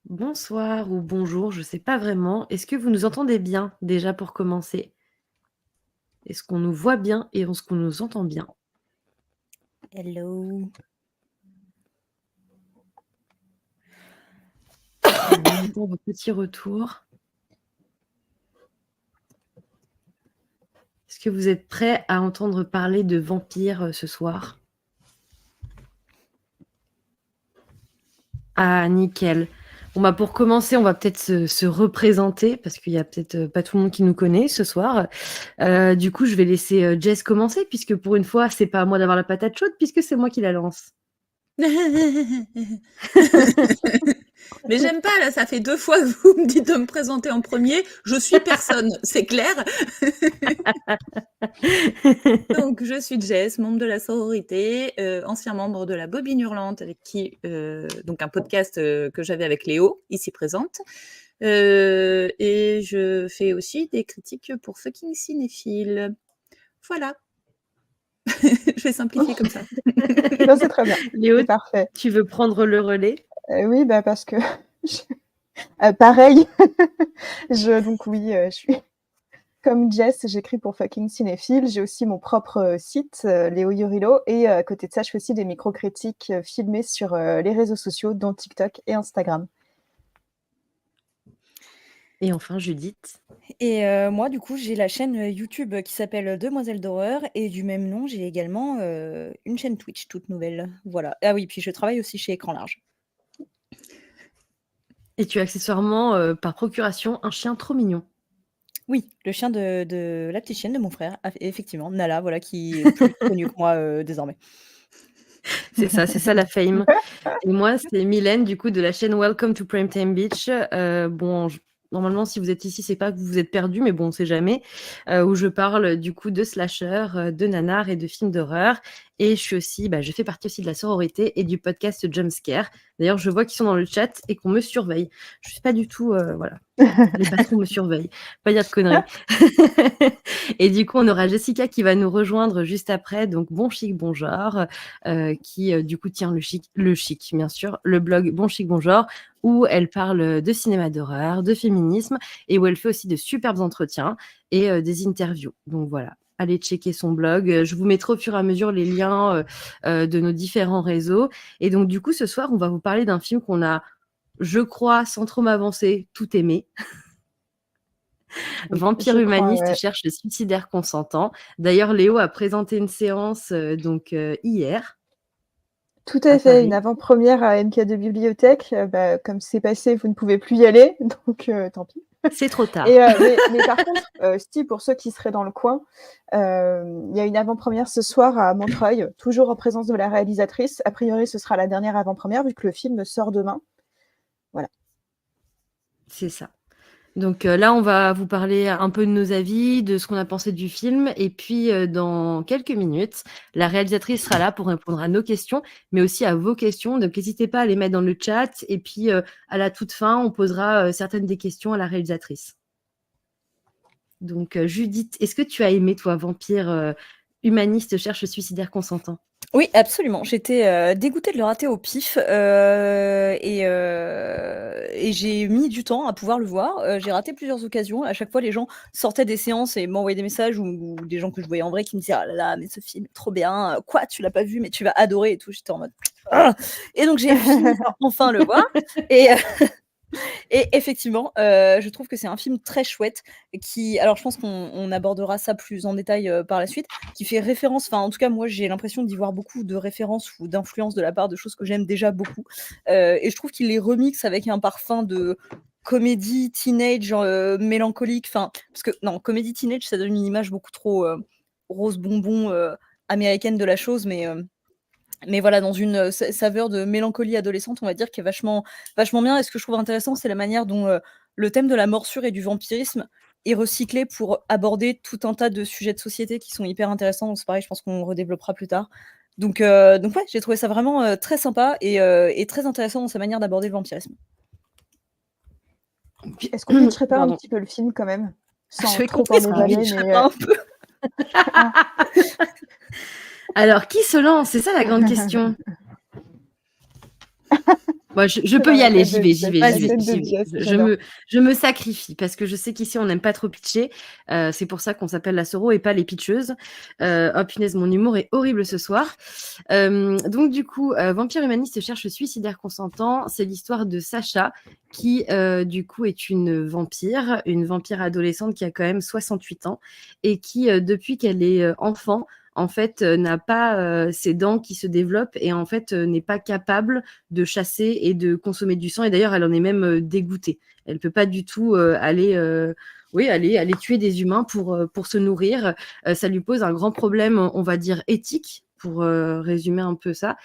Bonsoir ou bonjour, je sais pas vraiment. Est-ce que vous nous entendez bien déjà pour commencer? Est-ce qu'on nous voit bien et est-ce qu'on nous entend bien? Hello. Alors, on attend vos petits retours. Est-ce que vous êtes prêts à entendre parler de vampires ce soir? Ah, nickel. Bon, bah, pour commencer, on va peut-être se représenter parce qu'il y a peut-être pas tout le monde qui nous connaît ce soir. Du coup, je vais laisser Jess commencer puisque pour une fois, c'est pas à moi d'avoir la patate chaude puisque c'est moi qui la lance. Mais j'aime pas, là, ça fait 2 fois que vous me dites de me présenter en premier. Je suis personne, c'est clair. Donc, je suis Jess, membre de la sororité, ancien membre de la Bobine Hurlante, avec qui, donc un podcast que j'avais avec Léo, ici présente. Et je fais aussi des critiques pour Fucking Cinéphile. Voilà. Je vais simplifier comme ça. Non, c'est très bien. Léo, C'est parfait. tu veux prendre le relais? Oui, parce que pareil. Donc oui, je suis comme Jess, j'écris pour Fucking Cinéphile. J'ai aussi mon propre site, Léo Yourilo, et à côté de ça, je fais aussi des micro-critiques filmées sur les réseaux sociaux, dont TikTok et Instagram. Et enfin, Judith. Et moi, du coup, j'ai la chaîne YouTube qui s'appelle Demoiselle d'horreur et du même nom, j'ai également une chaîne Twitch toute nouvelle. Voilà. Ah oui, puis je travaille aussi chez Écran Large. Et tu as accessoirement, par procuration, un chien trop mignon. Oui, le chien de la petite chienne de mon frère, effectivement, Nala, voilà, qui est plus connue que moi désormais. C'est ça la fame. Et moi, c'est Mylène, du coup, de la chaîne Welcome to Primetime Beach. Bon, normalement, si vous êtes ici, c'est pas que vous vous êtes perdu, mais bon, on sait jamais. Où je parle du coup de slasher, de nanars et de films d'horreur. Et je suis aussi, je fais partie aussi de la sororité et du podcast Jumpscare. D'ailleurs, je vois qu'ils sont dans le chat et qu'on me surveille. Je suis pas du tout, voilà. Les patrons me surveillent. Pas dire de conneries. Et du coup, on aura Jessica qui va nous rejoindre juste après. Donc, Bon Chic, Bon Genre, qui du coup tient le chic, bien sûr, le blog Bon Chic, Bon Genre, où elle parle de cinéma d'horreur, de féminisme, et où elle fait aussi de superbes entretiens et des interviews. Donc voilà. Allez checker son blog. Je vous mettrai au fur et à mesure les liens de nos différents réseaux. Et donc, du coup, ce soir, on va vous parler d'un film qu'on a, je crois, sans trop m'avancer, tout aimé. Vampire humaniste cherche le suicidaire consentant. D'ailleurs, Léo a présenté une séance hier. Tout à fait, Paris. une avant-première à MK2 Bibliothèque. Comme c'est passé, vous ne pouvez plus y aller, donc tant pis. C'est trop tard. Mais par contre, si pour ceux qui seraient dans le coin, il y a une avant-première ce soir à Montreuil, toujours en présence de la réalisatrice. A priori, ce sera la dernière avant-première vu que le film sort demain. Voilà. C'est ça. Donc là, on va vous parler un peu de nos avis, de ce qu'on a pensé du film. Et puis, dans quelques minutes, la réalisatrice sera là pour répondre à nos questions, mais aussi à vos questions. Donc, n'hésitez pas à les mettre dans le chat. Et puis, à la toute fin, on posera certaines des questions à la réalisatrice. Donc, Judith, est-ce que tu as aimé, toi, Vampire humaniste cherche suicidaire consentant? Oui, absolument. J'étais dégoûtée de le rater au pif et j'ai mis du temps à pouvoir le voir. J'ai raté plusieurs occasions. À chaque fois, les gens sortaient des séances et m'envoyaient des messages ou des gens que je voyais en vrai qui me disaient ah là là, mais ce film est trop bien. Quoi, tu l'as pas vu, mais tu vas adorer et tout. J'étais en mode ah. Et donc j'ai fini par enfin le voir et effectivement, je trouve que c'est un film très chouette qui alors je pense qu'on abordera ça plus en détail, par la suite, qui fait référence en tout cas moi j'ai l'impression d'y voir beaucoup de références ou d'influences de la part de choses que j'aime déjà beaucoup, et je trouve qu'il les remixe avec un parfum de comédie teenage, mélancolique, parce que non, comédie teenage ça donne une image beaucoup trop, rose bonbon, américaine de la chose, mais voilà, dans une saveur de mélancolie adolescente, on va dire, qui est vachement bien. Et ce que je trouve intéressant, c'est la manière dont le thème de la morsure et du vampirisme est recyclé pour aborder tout un tas de sujets de société qui sont hyper intéressants. Donc c'est pareil, je pense qu'on redéveloppera plus tard. Donc ouais, j'ai trouvé ça vraiment très sympa et très intéressant dans sa manière d'aborder le vampirisme. Est-ce qu'on pitcherait pas un petit peu le film quand même, sans trop en évaluer, mais un peu. Alors, qui se lance? C'est ça la grande question. Moi, je peux y aller, j'y vais, j'y vais, La j'y vais, tête j'y de vais. Jess, Je j'adore. je me sacrifie parce que je sais qu'ici, on n'aime pas trop pitcher. C'est pour ça qu'on s'appelle la Soro et pas les pitcheuses. Oh punaise, mon humour est horrible ce soir. Donc du coup, Vampire humaniste cherche suicidaire consentant. C'est l'histoire de Sacha qui, du coup, est une vampire adolescente qui a quand même 68 ans et qui, depuis qu'elle est enfant, en fait, n'a pas ses dents qui se développent et en fait, n'est pas capable de chasser et de consommer du sang. Et d'ailleurs, elle en est même dégoûtée. Elle peut pas du tout aller tuer des humains pour se nourrir. Ça lui pose un grand problème, on va dire, éthique, pour résumer un peu ça.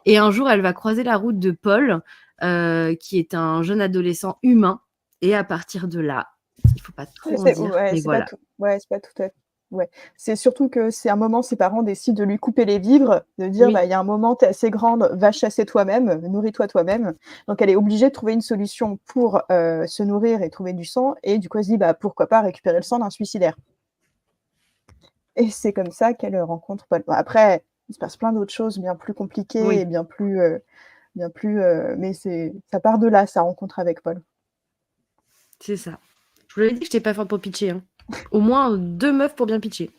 Et un jour, elle va croiser la route de Paul, qui est un jeune adolescent humain. Et à partir de là, il faut pas trop en dire, Ouais, mais c'est pas voilà. tout. Ouais, c'est pas tout à fait. Ouais. C'est surtout que c'est un moment, ses parents décident de lui couper les vivres, de dire, Oui. bah, il y a un moment, tu es assez grande, va chasser toi-même, nourris-toi toi-même. Donc elle est obligée de trouver une solution pour se nourrir et trouver du sang. Et du coup, elle se dit, bah, pourquoi pas récupérer le sang d'un suicidaire. Et c'est comme ça qu'elle rencontre Paul. Bon, après, il se passe plein d'autres choses bien plus compliquées Oui. et bien plus, mais ça part de là, sa rencontre avec Paul. C'est ça. Je vous l'avais dit que j'étais pas forte pour pitcher. Hein. Au moins 2 meufs pour bien pitcher.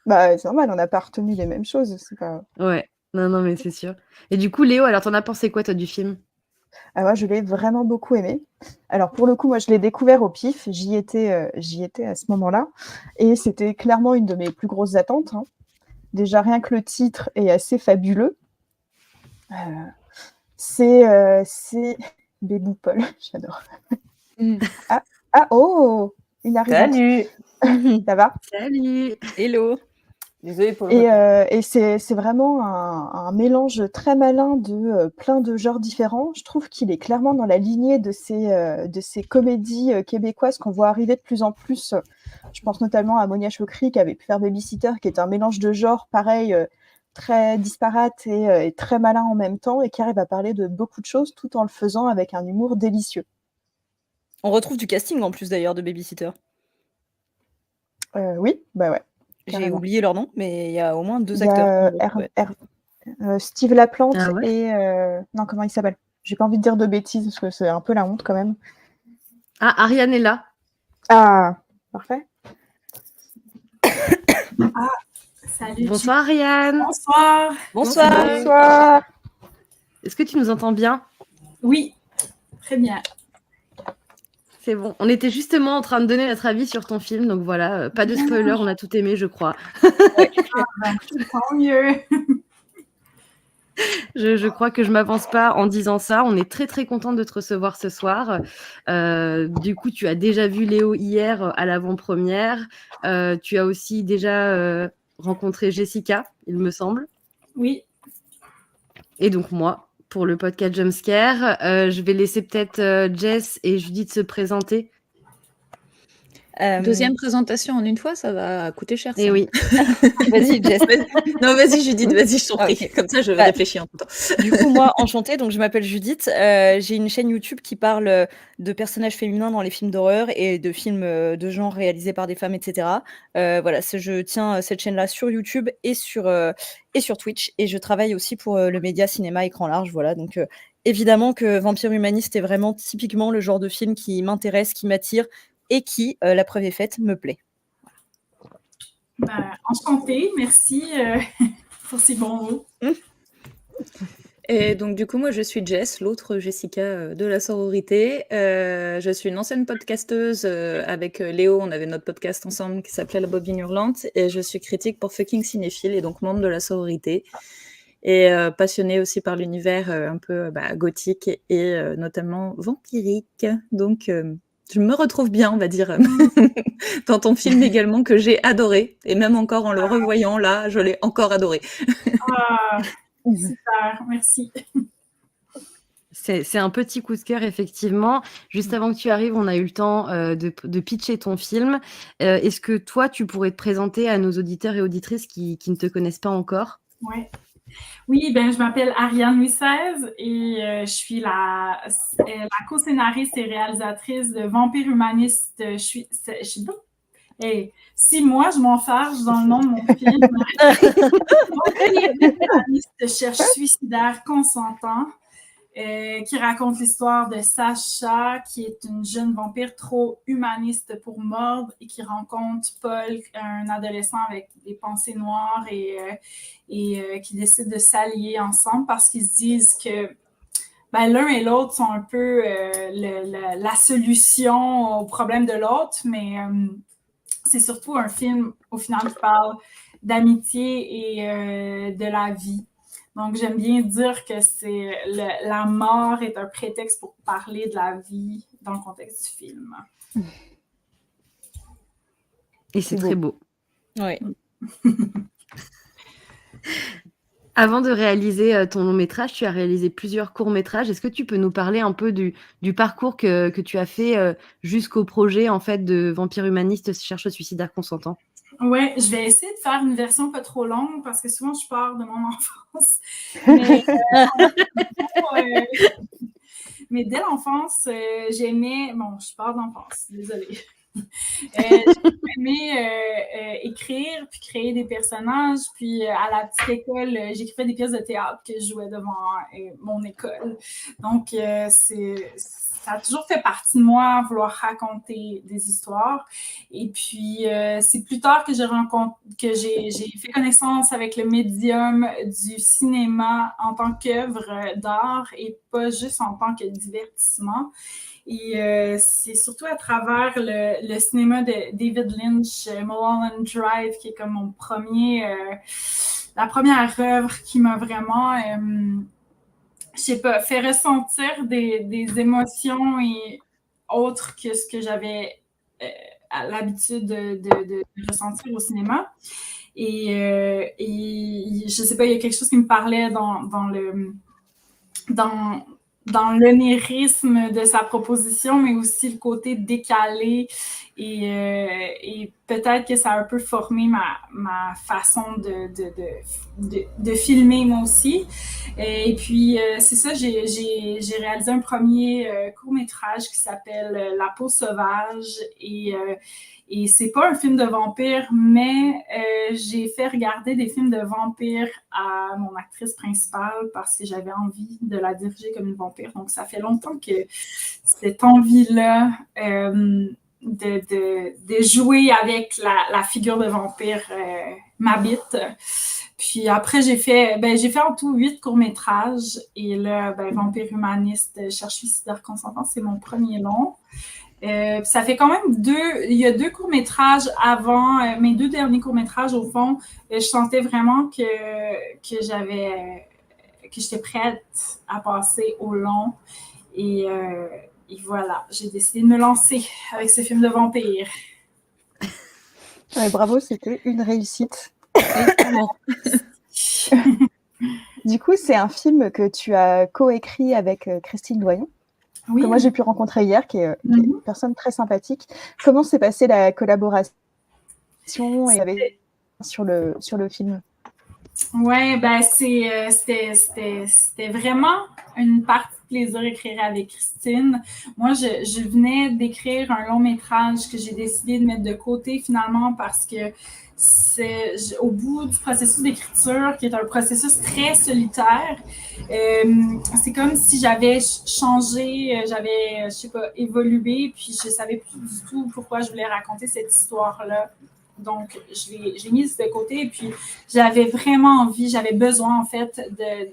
Bah, c'est normal, on n'a pas retenu les mêmes choses. C'est pas... Ouais. Non, mais c'est sûr. Et du coup, Léo, alors t'en as pensé quoi, toi, du film? Ah, moi, je l'ai vraiment beaucoup aimé. Alors, pour le coup, moi, je l'ai découvert au pif. J'y étais à ce moment-là. Et c'était clairement une de mes plus grosses attentes. Hein. Déjà, rien que le titre est assez fabuleux. C'est Bébou Paul, j'adore. Oh, une arrivante. Salut. Ça va? Salut. Hello. Désolée pour le Et c'est vraiment un mélange très malin de plein de genres différents. Je trouve qu'il est clairement dans la lignée de ces comédies québécoises qu'on voit arriver de plus en plus. Je pense notamment à Monia Chokri qui avait pu faire Babysitter, qui est un mélange de genres pareil, très disparate et très malin en même temps, et qui arrive à parler de beaucoup de choses tout en le faisant avec un humour délicieux. On retrouve du casting en plus d'ailleurs de Babysitter. Oui, bah ouais. J'ai Carrément. oublié leur nom, mais il y a au moins 2 Il y acteurs. a Steve Laplante Ah ouais? et non, comment il s'appelle? J'ai pas envie de dire de bêtises parce que c'est un peu la honte quand même. Ah, Ariane est là. Ah, parfait. Salut. Bonsoir, Ariane. Bonsoir. Bonsoir. Bonsoir. Est-ce que tu nous entends bien? Oui, très bien. C'est bon. On était justement en train de donner notre avis sur ton film, donc voilà, pas de spoiler, on a tout aimé, je crois. Tant mieux. Je crois que je m'avance pas en disant ça. On est très très content de te recevoir ce soir. Du coup, tu as déjà vu Léo hier à l'avant-première. Tu as aussi déjà rencontré Jessica, il me semble. Oui. Et donc moi, pour le podcast Jumpscare. Je vais laisser peut-être Jess et Judith se présenter. Deuxième présentation en une fois, ça va coûter cher. Et ça. oui. Vas-y, Jess. Non, vas-y, Judith, vas-y, je t'en prie. Ok. Comme ça, je Bah, réfléchis en tout temps. Du coup, moi, enchantée, donc je m'appelle Judith. J'ai une chaîne YouTube qui parle de personnages féminins dans les films d'horreur et de films de genre réalisés par des femmes, etc. Voilà, je tiens cette chaîne-là sur YouTube et sur Twitch. Et je travaille aussi pour le média cinéma écran large. Voilà, donc évidemment que Vampire humaniste est vraiment typiquement le genre de film qui m'intéresse, qui m'attire et qui, la preuve est faite, me plaît. Enchantée, merci pour ces bons mots. Et donc, du coup, moi, je suis Jess, l'autre Jessica de la sororité. Je suis une ancienne podcasteuse avec Léo. On avait notre podcast ensemble qui s'appelait La Bobine Hurlante. Et je suis critique pour Fucking Cinéphile et donc membre de la sororité. Et passionnée aussi par l'univers un peu gothique et notamment vampirique. Donc, je me retrouve bien, on va dire, dans ton film également que j'ai adoré. Et même encore en le revoyant, là, je l'ai encore adoré. Ah, super, merci. C'est un petit coup de cœur, effectivement. Juste avant que tu arrives, on a eu le temps de pitcher ton film. Est-ce que toi, tu pourrais te présenter à nos auditeurs et auditrices qui ne te connaissent pas encore? Ouais. Oui, je m'appelle Ariane Louis XVI et je suis la co-scénariste et réalisatrice de Vampire humaniste. Je suis hey, 6 mois, je m'en charge dans le nom de mon film. Vampire humaniste cherche suicidaire consentant. qui raconte l'histoire de Sacha, qui est une jeune vampire trop humaniste pour mordre et qui rencontre Paul, un adolescent avec des pensées noires et qui décident de s'allier ensemble parce qu'ils se disent que l'un et l'autre sont un peu la solution au problème de l'autre, mais c'est surtout un film, au final, qui parle d'amitié et de la vie. Donc, j'aime bien dire que la mort est un prétexte pour parler de la vie dans le contexte du film. Et c'est très beau. Oui. Avant de réaliser ton long métrage, tu as réalisé plusieurs courts métrages. Est-ce que tu peux nous parler un peu du parcours que tu as fait jusqu'au projet en fait de Vampire humaniste cherche suicidaire consentant? Ouais, je vais essayer de faire une version pas trop longue parce que souvent je pars de mon enfance. Mais dès l'enfance, j'aimais. Bon, je pars d'enfance, désolée. J'aimais écrire puis créer des personnages. Puis à la petite école, j'écrivais des pièces de théâtre que je jouais devant mon école. Donc, ça a toujours fait partie de moi, vouloir raconter des histoires. Et puis, c'est plus tard que j'ai fait connaissance avec le médium du cinéma en tant qu'œuvre d'art et pas juste en tant que divertissement. Et c'est surtout à travers le cinéma de David Lynch, Mulholland Drive, qui est comme la première œuvre qui m'a vraiment, je sais pas, fait ressentir des émotions et autres que ce que j'avais l'habitude de ressentir au cinéma. Et je sais pas, il y a quelque chose qui me parlait dans l'onérisme de sa proposition, mais aussi le côté décalé et peut-être que ça a un peu formé ma façon de filmer moi aussi. Et puis, c'est ça, j'ai réalisé un premier court-métrage qui s'appelle La peau sauvage et c'est pas un film de vampire, mais j'ai fait regarder des films de vampires à mon actrice principale parce que j'avais envie de la diriger comme une vampire. Donc, ça fait longtemps que cette envie-là de jouer avec la figure de vampire m'habite. Puis après, j'ai fait en tout 8 courts-métrages. Et là, Vampire humaniste cherche suicidaire consentant, c'est mon premier long. Ça fait quand même il y a 2 courts-métrages avant, mes 2 derniers courts-métrages, au fond, je sentais vraiment que j'étais prête à passer au long. Et voilà, j'ai décidé de me lancer avec ce film de vampire. Ouais, bravo, c'était une réussite. Du coup, c'est un film que tu as coécrit avec Christine Doyon, Oui. que moi j'ai pu rencontrer hier, qui est une personne très sympathique. Comment s'est passée la collaboration et sur le film? Ouais, c'était vraiment une partie de plaisir d'écrire avec Christine. Moi, je venais d'écrire un long métrage que j'ai décidé de mettre de côté finalement parce que au bout du processus d'écriture, qui est un processus très solitaire, c'est comme si j'avais changé, je sais pas, évolué, puis je savais plus du tout pourquoi je voulais raconter cette histoire-là. Donc, je l'ai mise de côté et puis j'avais besoin en fait de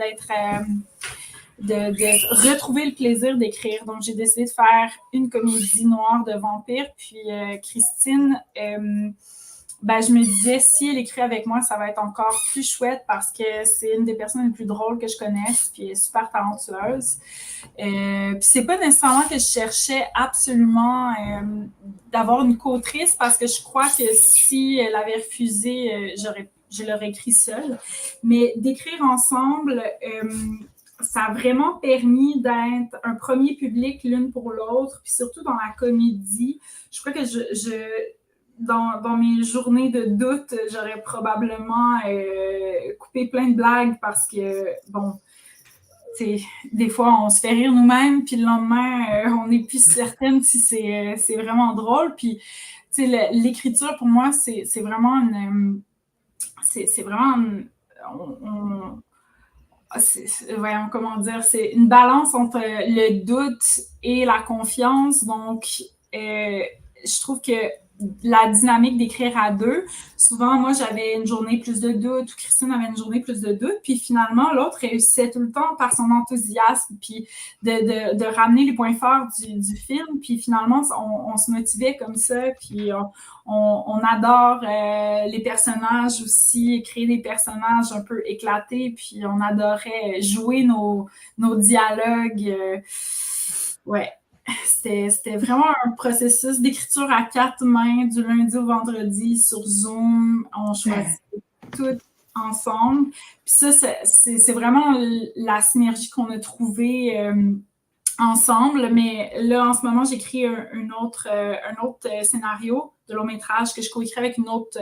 retrouver le plaisir d'écrire. Donc, j'ai décidé de faire une comédie noire de vampire. Puis, Christine, je me disais, si elle écrit avec moi, ça va être encore plus chouette parce que c'est une des personnes les plus drôles que je connaisse, puis elle est super talentueuse. Puis c'est pas nécessairement que je cherchais absolument d'avoir une co-autrice parce que je crois que si elle avait refusé, je l'aurais écrit seule. Mais d'écrire ensemble, ça a vraiment permis d'être un premier public l'une pour l'autre, puis surtout dans la comédie. Je crois que dans mes journées de doute, j'aurais probablement coupé plein de blagues parce que, bon, des fois, on se fait rire nous-mêmes, puis le lendemain, on n'est plus certaine si c'est vraiment drôle. Puis, l'écriture, pour moi, c'est vraiment voyons, comment dire, c'est une balance entre le doute et la confiance. Donc, je trouve que la dynamique d'écrire à deux, souvent, moi, j'avais une journée plus de doute, ou Christine avait une journée plus de doute, puis finalement, l'autre réussissait tout le temps par son enthousiasme, puis de ramener les points forts du film, puis finalement, on se motivait comme ça, puis on adore les personnages aussi, créer des personnages un peu éclatés, puis on adorait jouer nos dialogues. Ouais. C'était vraiment un processus d'écriture à 4 mains, du lundi au vendredi, sur Zoom. On choisissait tout ensemble. Puis ça, c'est vraiment la synergie qu'on a trouvée ensemble. Mais là, en ce moment, j'écris un autre scénario de long métrage que je coécris avec une autre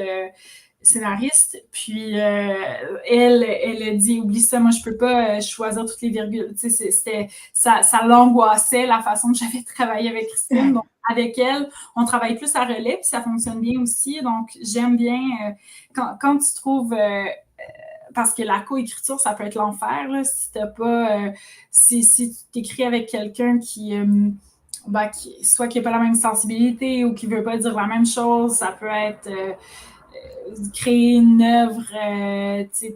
scénariste. Puis elle a dit, oublie ça, moi je peux pas choisir toutes les virgules. Tu sais, ça l'angoissait la façon que j'avais travaillé avec Christine. Donc avec elle, on travaille plus à relais, puis ça fonctionne bien aussi. Donc j'aime bien quand tu trouves parce que la coécriture, ça peut être l'enfer, là, si t'as pas si tu t'écris avec quelqu'un qui soit qui n'a pas la même sensibilité ou qui veut pas dire la même chose, ça peut être créer une œuvre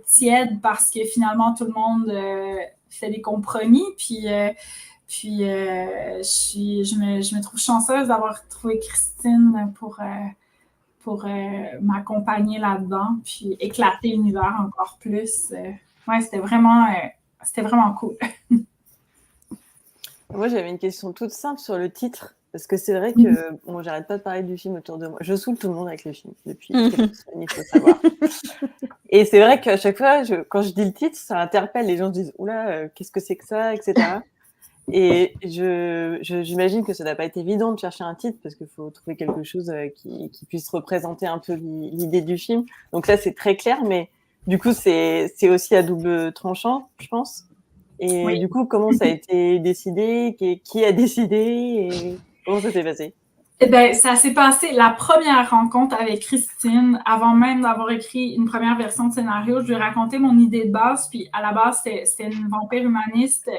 tiède parce que finalement tout le monde fait des compromis. Puis je me trouve chanceuse d'avoir trouvé Christine pour m'accompagner là-dedans, puis éclater l'univers encore plus. Ouais, c'était vraiment cool. Moi, j'avais une question toute simple sur le titre. Parce que c'est vrai que bon, j'arrête pas de parler du film autour de moi. Je saoule tout le monde avec le film depuis quelques semaines, il faut savoir. Et c'est vrai qu'à chaque fois, quand je dis le titre, ça interpelle. Les gens se disent « Oula, qu'est-ce que c'est que ça ?» etc. Et j'imagine que ça n'a pas été évident de chercher un titre parce qu'il faut trouver quelque chose qui puisse représenter un peu l'idée du film. Donc là, c'est très clair, mais du coup, c'est aussi à double tranchant, je pense. Et Oui. du coup, comment ça a été décidé? Qui a décidé? Et comment ça s'est passé? Eh bien, ça s'est passé, la première rencontre avec Christine, avant même d'avoir écrit une première version de scénario, je lui ai raconté mon idée de base, puis à la base, c'était une vampire humaniste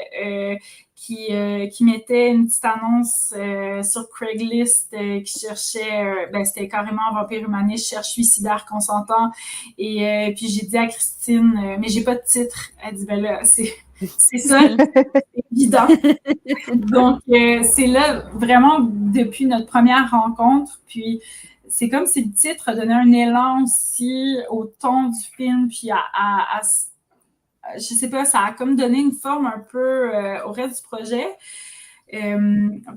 qui mettait une petite annonce sur Craigslist qui cherchait, c'était carrément un vampire humaniste, cherche suicidaire consentant, et puis j'ai dit à Christine, mais j'ai pas de titre. Elle dit, ben là, c'est ça, c'est évident. Donc, c'est là, vraiment, depuis notre première rencontre, puis c'est comme si le titre donnait un élan aussi au ton du film, puis je sais pas, ça a comme donné une forme un peu au reste du projet.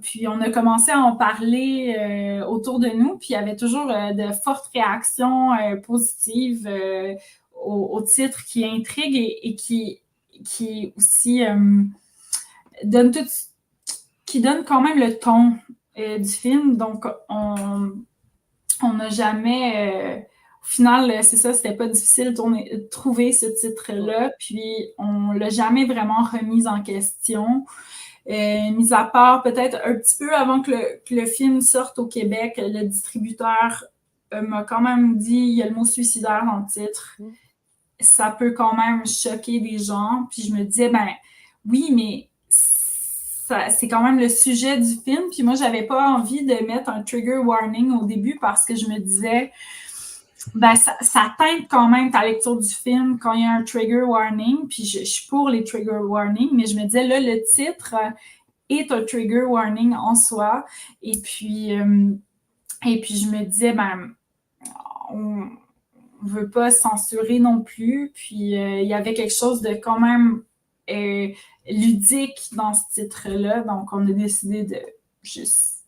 Puis on a commencé à en parler autour de nous, puis il y avait toujours de fortes réactions positives au titre qui intrigue et qui aussi qui donne quand même le ton du film. Donc, on n'a jamais... au final, c'est ça, c'était pas difficile de trouver ce titre-là, puis on l'a jamais vraiment remis en question. Mis à part peut-être un petit peu avant que le film sorte au Québec, le distributeur m'a quand même dit, il y a le mot suicidaire dans le titre. Ça peut quand même choquer des gens. Puis je me disais, oui, mais c'est quand même le sujet du film. Puis moi, j'avais pas envie de mettre un trigger warning au début parce que je me disais, ça teinte quand même ta lecture du film quand il y a un trigger warning. Puis je suis pour les trigger warnings, mais je me disais, là, le titre est un trigger warning en soi. Et puis je me disais, on veut pas censurer non plus. Puis il y avait quelque chose de quand même ludique dans ce titre-là. Donc, on a décidé de juste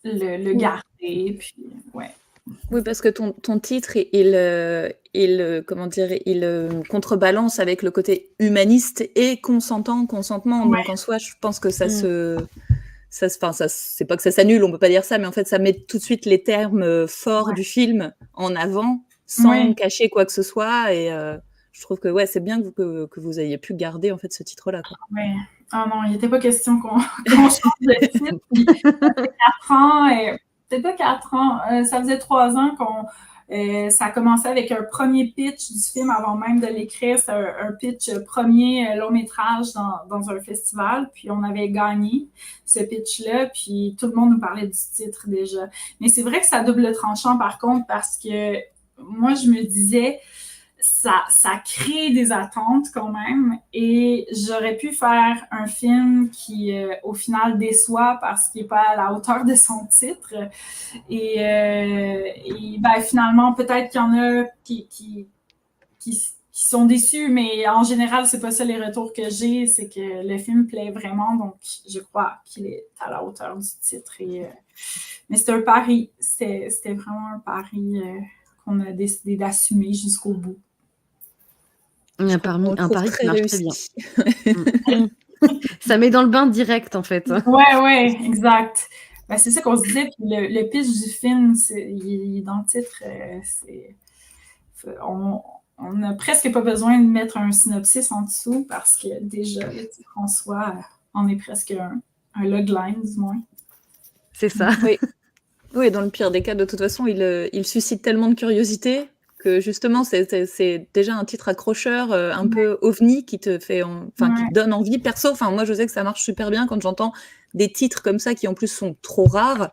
le garder. Puis, ouais. Oui, parce que ton titre, comment dire, il contrebalance avec le côté humaniste et consentement. Ouais. Donc, en soi, je pense que ça c'est pas que ça s'annule, on peut pas dire ça, mais en fait, ça met tout de suite les termes forts du film en avant, sans cacher quoi que ce soit. Et je trouve que c'est bien que vous ayez pu garder en fait ce titre-là. Oui. Ah non, il n'était pas question qu'on change de titre. Puis, 4 ans, peut-être pas 4 ans, ça faisait 3 ans Ça a commencé avec un premier pitch du film avant même de l'écrire. C'était un pitch premier long métrage dans un festival. Puis on avait gagné ce pitch-là. Puis tout le monde nous parlait du titre déjà. Mais c'est vrai que ça double tranchant par contre parce que moi, je me disais, ça crée des attentes quand même et j'aurais pu faire un film qui, au final, déçoit parce qu'il n'est pas à la hauteur de son titre. Et ben, finalement, peut-être qu'il y en a qui sont déçus, mais en général, c'est pas ça les retours que j'ai, c'est que le film plaît vraiment, donc je crois qu'il est à la hauteur du titre. Mais c'était un pari, c'était vraiment un pari qu'on a décidé d'assumer jusqu'au bout. Un pari qui marche très bien. réussi. Ça met dans le bain direct, en fait. Ouais, exact. Ben, c'est ça qu'on se disait, puis le pitch du film, il est dans le titre, on n'a presque pas besoin de mettre un synopsis en dessous parce que déjà, le titre en soi, on est presque un logline, du moins. C'est ça. Oui, dans le pire des cas, de toute façon, il suscite tellement de curiosité que justement, c'est déjà un titre accrocheur, un peu ovni qui te fait, qui te donne envie. Perso, moi, je sais que ça marche super bien quand j'entends des titres comme ça qui en plus sont trop rares.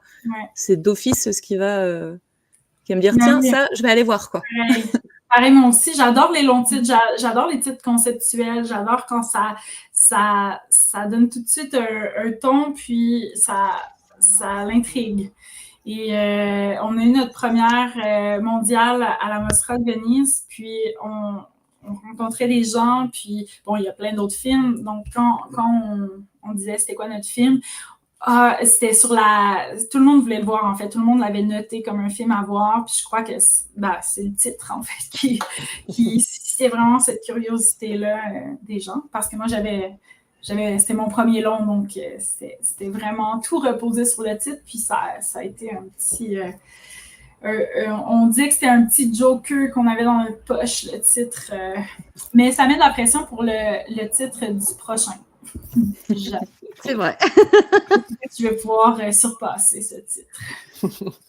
C'est d'office ce qui va me dire tiens, ça, je vais aller voir quoi. Pareil, moi aussi, j'adore les longs titres, j'adore les titres conceptuels, j'adore quand ça donne tout de suite un ton, puis ça l'intrigue. Et on a eu notre première mondiale à la Mostra de Venise, puis on rencontrait des gens, puis bon, il y a plein d'autres films, donc quand on disait c'était quoi notre film, c'était sur tout le monde voulait le voir en fait, tout le monde l'avait noté comme un film à voir, puis je crois que c'est le titre en fait qui suscitait vraiment cette curiosité-là des gens, parce que moi c'était mon premier long, donc c'était vraiment tout reposé sur le titre, puis ça a été un petit... on dit que c'était un petit joker qu'on avait dans notre poche, le titre, mais ça met de la pression pour le titre du prochain. C'est vrai. Tu vas pouvoir surpasser ce titre.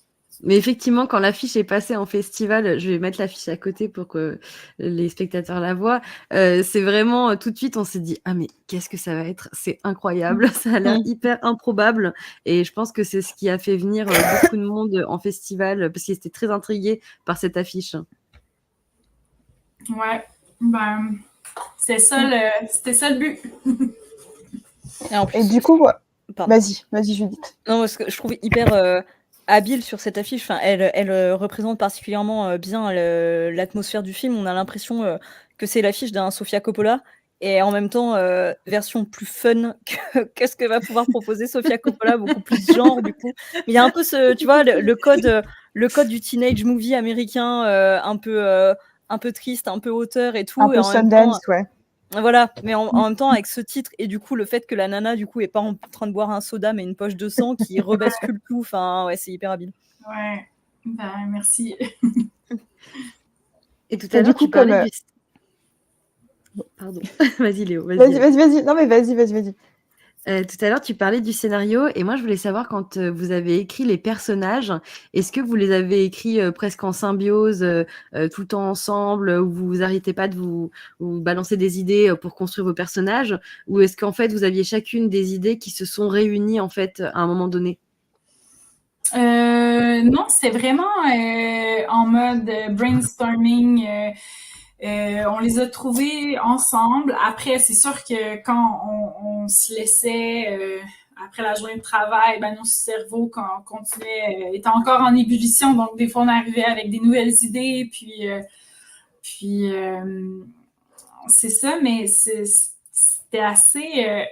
Mais effectivement, quand l'affiche est passée en festival, je vais mettre l'affiche à côté pour que les spectateurs la voient. C'est vraiment tout de suite, on s'est dit ah mais qu'est-ce que ça va être ? C'est incroyable, ça a l'air hyper improbable. Et je pense que c'est ce qui a fait venir beaucoup de monde en festival parce qu'ils étaient très intrigués par cette affiche. Ouais, ben c'était ça le but. Et du coup, vas-y Judith. Non, parce que je trouve hyper habile sur cette affiche. Enfin, elle représente particulièrement bien l'atmosphère du film. On a l'impression que c'est l'affiche d'un Sofia Coppola et en même temps version plus fun que ce que va pouvoir proposer Sofia Coppola, beaucoup plus genre du coup. Mais il y a un peu tu vois, le code du teenage movie américain, un peu triste, un peu auteur et tout. Un peu Sundance, ouais. Voilà, mais en même temps, avec ce titre, et du coup, le fait que la nana, du coup, est pas en train de boire un soda, mais une poche de sang qui rebascule tout, c'est hyper habile. Ouais, ben merci. Et tout à l'heure, tu parlais du... Pardon, vas-y Léo, vas-y. Non mais vas-y. Tout à l'heure, tu parlais du scénario et moi, je voulais savoir quand vous avez écrit les personnages, est-ce que vous les avez écrits presque en symbiose, tout le temps ensemble, où vous vous arrêtez pas de vous balancer des idées pour construire vos personnages, ou est-ce qu'en fait, vous aviez chacune des idées qui se sont réunies en fait à un moment donné ? Non, c'est vraiment en mode brainstorming. On les a trouvés ensemble. Après, c'est sûr que quand on se laissait, après la journée de travail, nos cerveaux continuaient, étaient encore en ébullition. Donc, des fois, on arrivait avec des nouvelles idées. Puis c'est ça, mais c'était assez...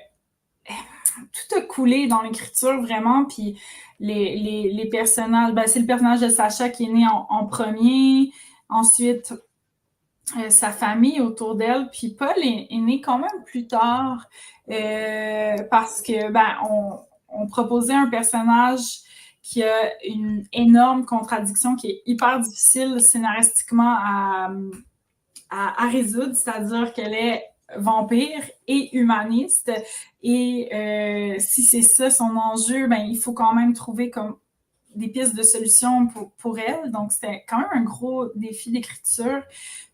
tout a coulé dans l'écriture, vraiment. Puis les personnages... c'est le personnage de Sacha qui est né en premier. Ensuite... sa famille autour d'elle, puis Paul est né quand même plus tard parce que on proposait un personnage qui a une énorme contradiction qui est hyper difficile scénaristiquement à résoudre, c'est-à-dire qu'elle est vampire et humaniste et si c'est ça son enjeu, il faut quand même trouver comme des pistes de solutions pour elle. Donc, c'était quand même un gros défi d'écriture.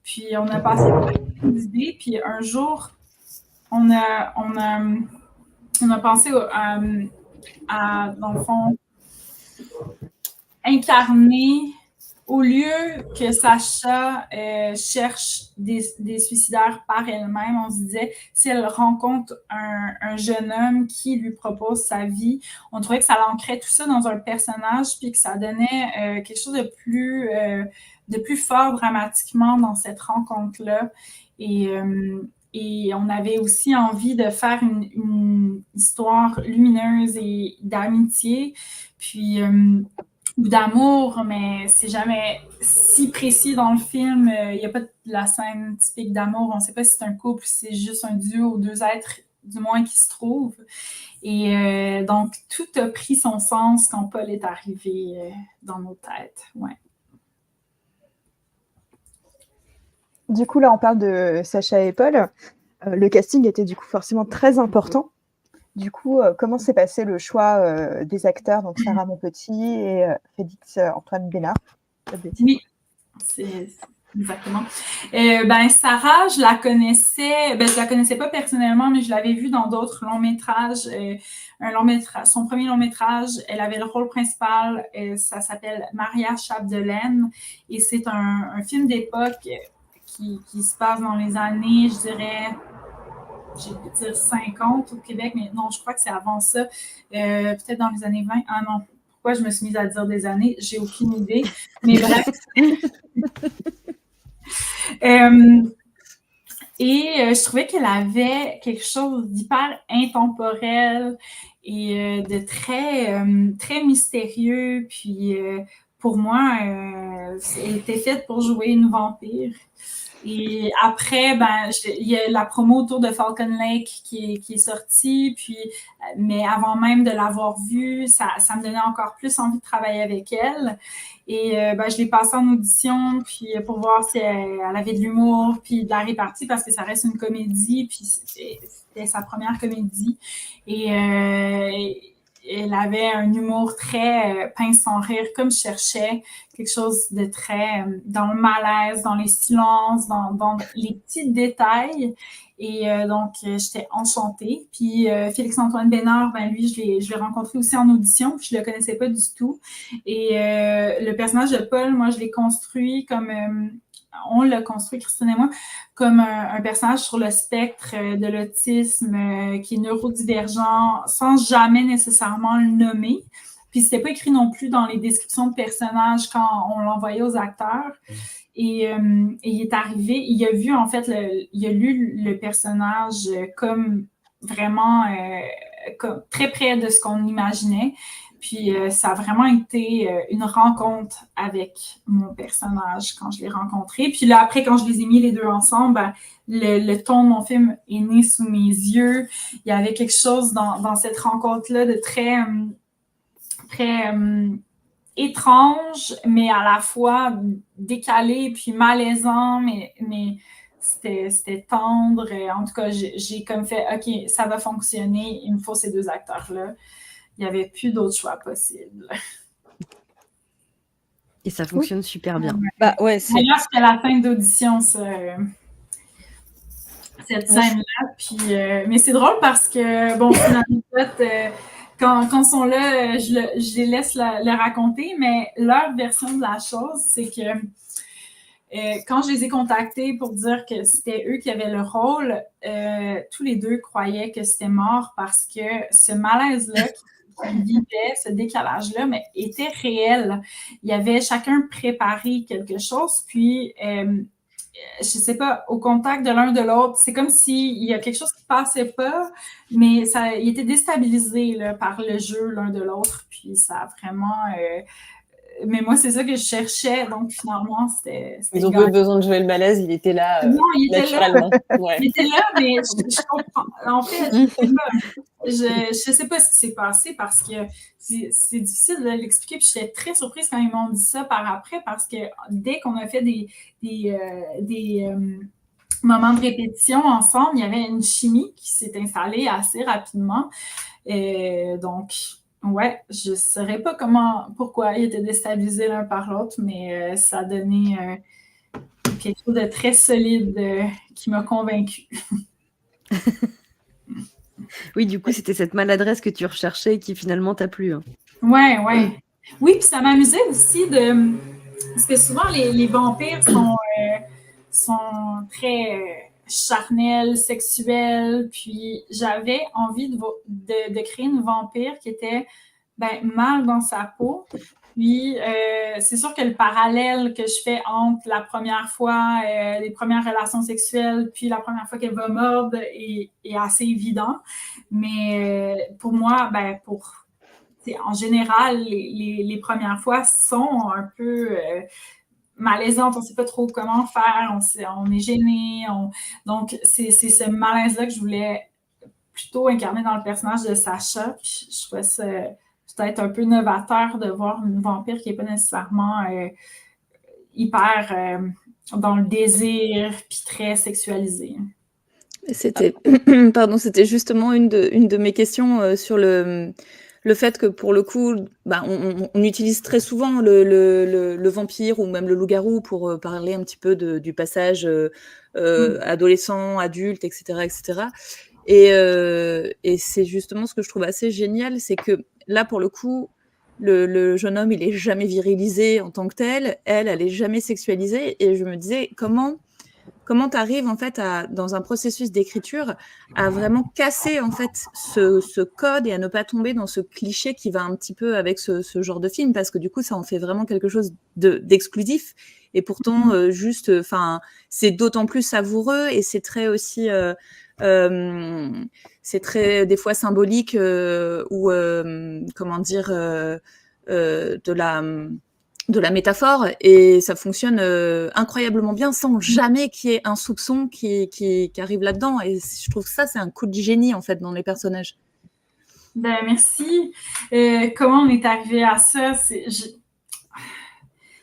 Puis, on a passé plein d'idées. Puis, un jour, on a pensé dans le fond, incarner, au lieu que Sacha cherche des suicidaires par elle-même, on se disait, si elle rencontre un jeune homme qui lui propose sa vie, on trouvait que ça l'ancrait tout ça dans un personnage, puis que ça donnait quelque chose de plus fort dramatiquement dans cette rencontre-là. Et on avait aussi envie de faire une histoire lumineuse et d'amitié, puis ou d'amour, mais c'est jamais si précis dans le film. Il n'y a pas de la scène typique d'amour. On ne sait pas si c'est un couple, si c'est juste un duo ou deux êtres, du moins, qui se trouvent. Et donc, tout a pris son sens quand Paul est arrivé dans nos têtes. Ouais. Du coup, là, on parle de Sacha et Paul. Le casting était du coup forcément très important. Du coup, comment s'est passé le choix des acteurs, donc Sarah Monpetit et Félix Antoine Bénard? Oui, c'est exactement. Sarah, je la connaissais pas personnellement, mais je l'avais vue dans d'autres longs métrages. Son premier long métrage, elle avait le rôle principal, ça s'appelle Maria Chapdelaine, et c'est un film d'époque qui se passe dans les années, je dirais, j'ai pu dire 50 au Québec, mais non, je crois que c'est avant ça, peut-être dans les années 20. Ah non, pourquoi je me suis mise à dire des années? J'ai aucune idée. Mais bref. Je trouvais qu'elle avait quelque chose d'hyper intemporel et de très mystérieux. Puis pour moi, elle était faite pour jouer une vampire. Et après, il y a la promo autour de Falcon Lake qui est sortie, puis, mais avant même de l'avoir vue, ça me donnait encore plus envie de travailler avec elle. Et je l'ai passée en audition, puis pour voir si elle avait de l'humour, puis de la répartie, parce que ça reste une comédie, puis c'était sa première comédie. Et elle avait un humour très pince sans rire, comme je cherchais quelque chose de très dans le malaise, dans les silences, dans les petits détails. Et donc, j'étais enchantée. Puis Félix-Antoine Bénard, lui, je l'ai rencontré aussi en audition, puis je le connaissais pas du tout. Et le personnage de Paul, moi, je l'ai construit comme... on l'a construit, Christine et moi, comme un personnage sur le spectre de l'autisme qui est neurodivergent, sans jamais nécessairement le nommer. Puis c'était pas écrit non plus dans les descriptions de personnages quand on l'envoyait aux acteurs. Et il est arrivé, il a vu en fait, il a lu le personnage comme vraiment comme très près de ce qu'on imaginait. Puis ça a vraiment été une rencontre avec mon personnage quand je l'ai rencontré. Puis là, après, quand je les ai mis les deux ensemble, le ton de mon film est né sous mes yeux. Il y avait quelque chose dans cette rencontre-là de très étrange, mais à la fois décalé puis malaisant, mais c'était tendre. En tout cas, j'ai comme fait, OK, ça va fonctionner, il me faut ces deux acteurs-là. Il n'y avait plus d'autres choix possibles. Et ça fonctionne super bien. Ouais, d'ailleurs, c'était la fin d'audition, cette scène-là. Puis, mais c'est drôle parce que, bon, c'est une anecdote... Quand ils sont là, je les laisse le raconter, mais leur version de la chose, c'est que quand je les ai contactés pour dire que c'était eux qui avaient le rôle, tous les deux croyaient que c'était mort parce que ce malaise-là qu'ils vivaient, ce décalage-là, mais était réel. Il y avait chacun préparé quelque chose, puis... je sais pas, au contact de l'un de l'autre, c'est comme s'il y a quelque chose qui passait pas, mais il était déstabilisé là, par le jeu l'un de l'autre, puis ça a vraiment... mais moi, c'est ça que je cherchais, donc finalement, c'était Ils ont pas eu besoin de jouer le malaise, il était là non, il naturellement. Était là. Ouais. Il était là, mais je comprends. En fait, je sais pas ce qui s'est passé parce que c'est difficile de l'expliquer. Puis j'étais très surprise quand ils m'ont dit ça par après parce que dès qu'on a fait des moments de répétition ensemble, il y avait une chimie qui s'est installée assez rapidement. Donc, Ouais, je ne saurais pas pourquoi ils étaient déstabilisés l'un par l'autre, mais ça a donné quelque chose de très solide qui m'a convaincue. Oui, du coup, c'était cette maladresse que tu recherchais et qui finalement t'a plu. Hein. Ouais. Oui, puis ça m'amusait aussi parce que souvent les vampires sont très charnels, sexuels, puis j'avais envie de créer une vampire qui était mal dans sa peau. Puis, c'est sûr que le parallèle que je fais entre la première fois, les premières relations sexuelles, puis la première fois qu'elle va mordre est assez évident. Mais pour moi, en général, les premières fois sont un peu malaisantes. On ne sait pas trop comment faire, on est gêné. Donc, c'est ce malaise-là que je voulais plutôt incarner dans le personnage de Sacha. Puis je trouvais ça peut-être un peu novateur de voir une vampire qui n'est pas nécessairement hyper dans le désir puis très sexualisée. C'était justement une de mes questions sur le fait que pour le coup, on utilise très souvent le vampire ou même le loup-garou pour parler un petit peu du passage adolescent, adulte, etc., etc. Et c'est justement ce que je trouve assez génial, c'est que là, pour le coup, le jeune homme, il est jamais virilisé en tant que tel, elle est jamais sexualisée, et je me disais, comment tu arrives en fait dans un processus d'écriture à vraiment casser en fait ce code et à ne pas tomber dans ce cliché qui va un petit peu avec ce genre de film, parce que du coup ça en fait vraiment quelque chose d'exclusif, et pourtant c'est d'autant plus savoureux, et c'est très aussi c'est très des fois symbolique ou comment dire de la métaphore, et ça fonctionne incroyablement bien sans jamais qu'il y ait un soupçon qui arrive là-dedans, et je trouve que ça c'est un coup de génie en fait dans les personnages. Merci. Comment on est arrivé à ça?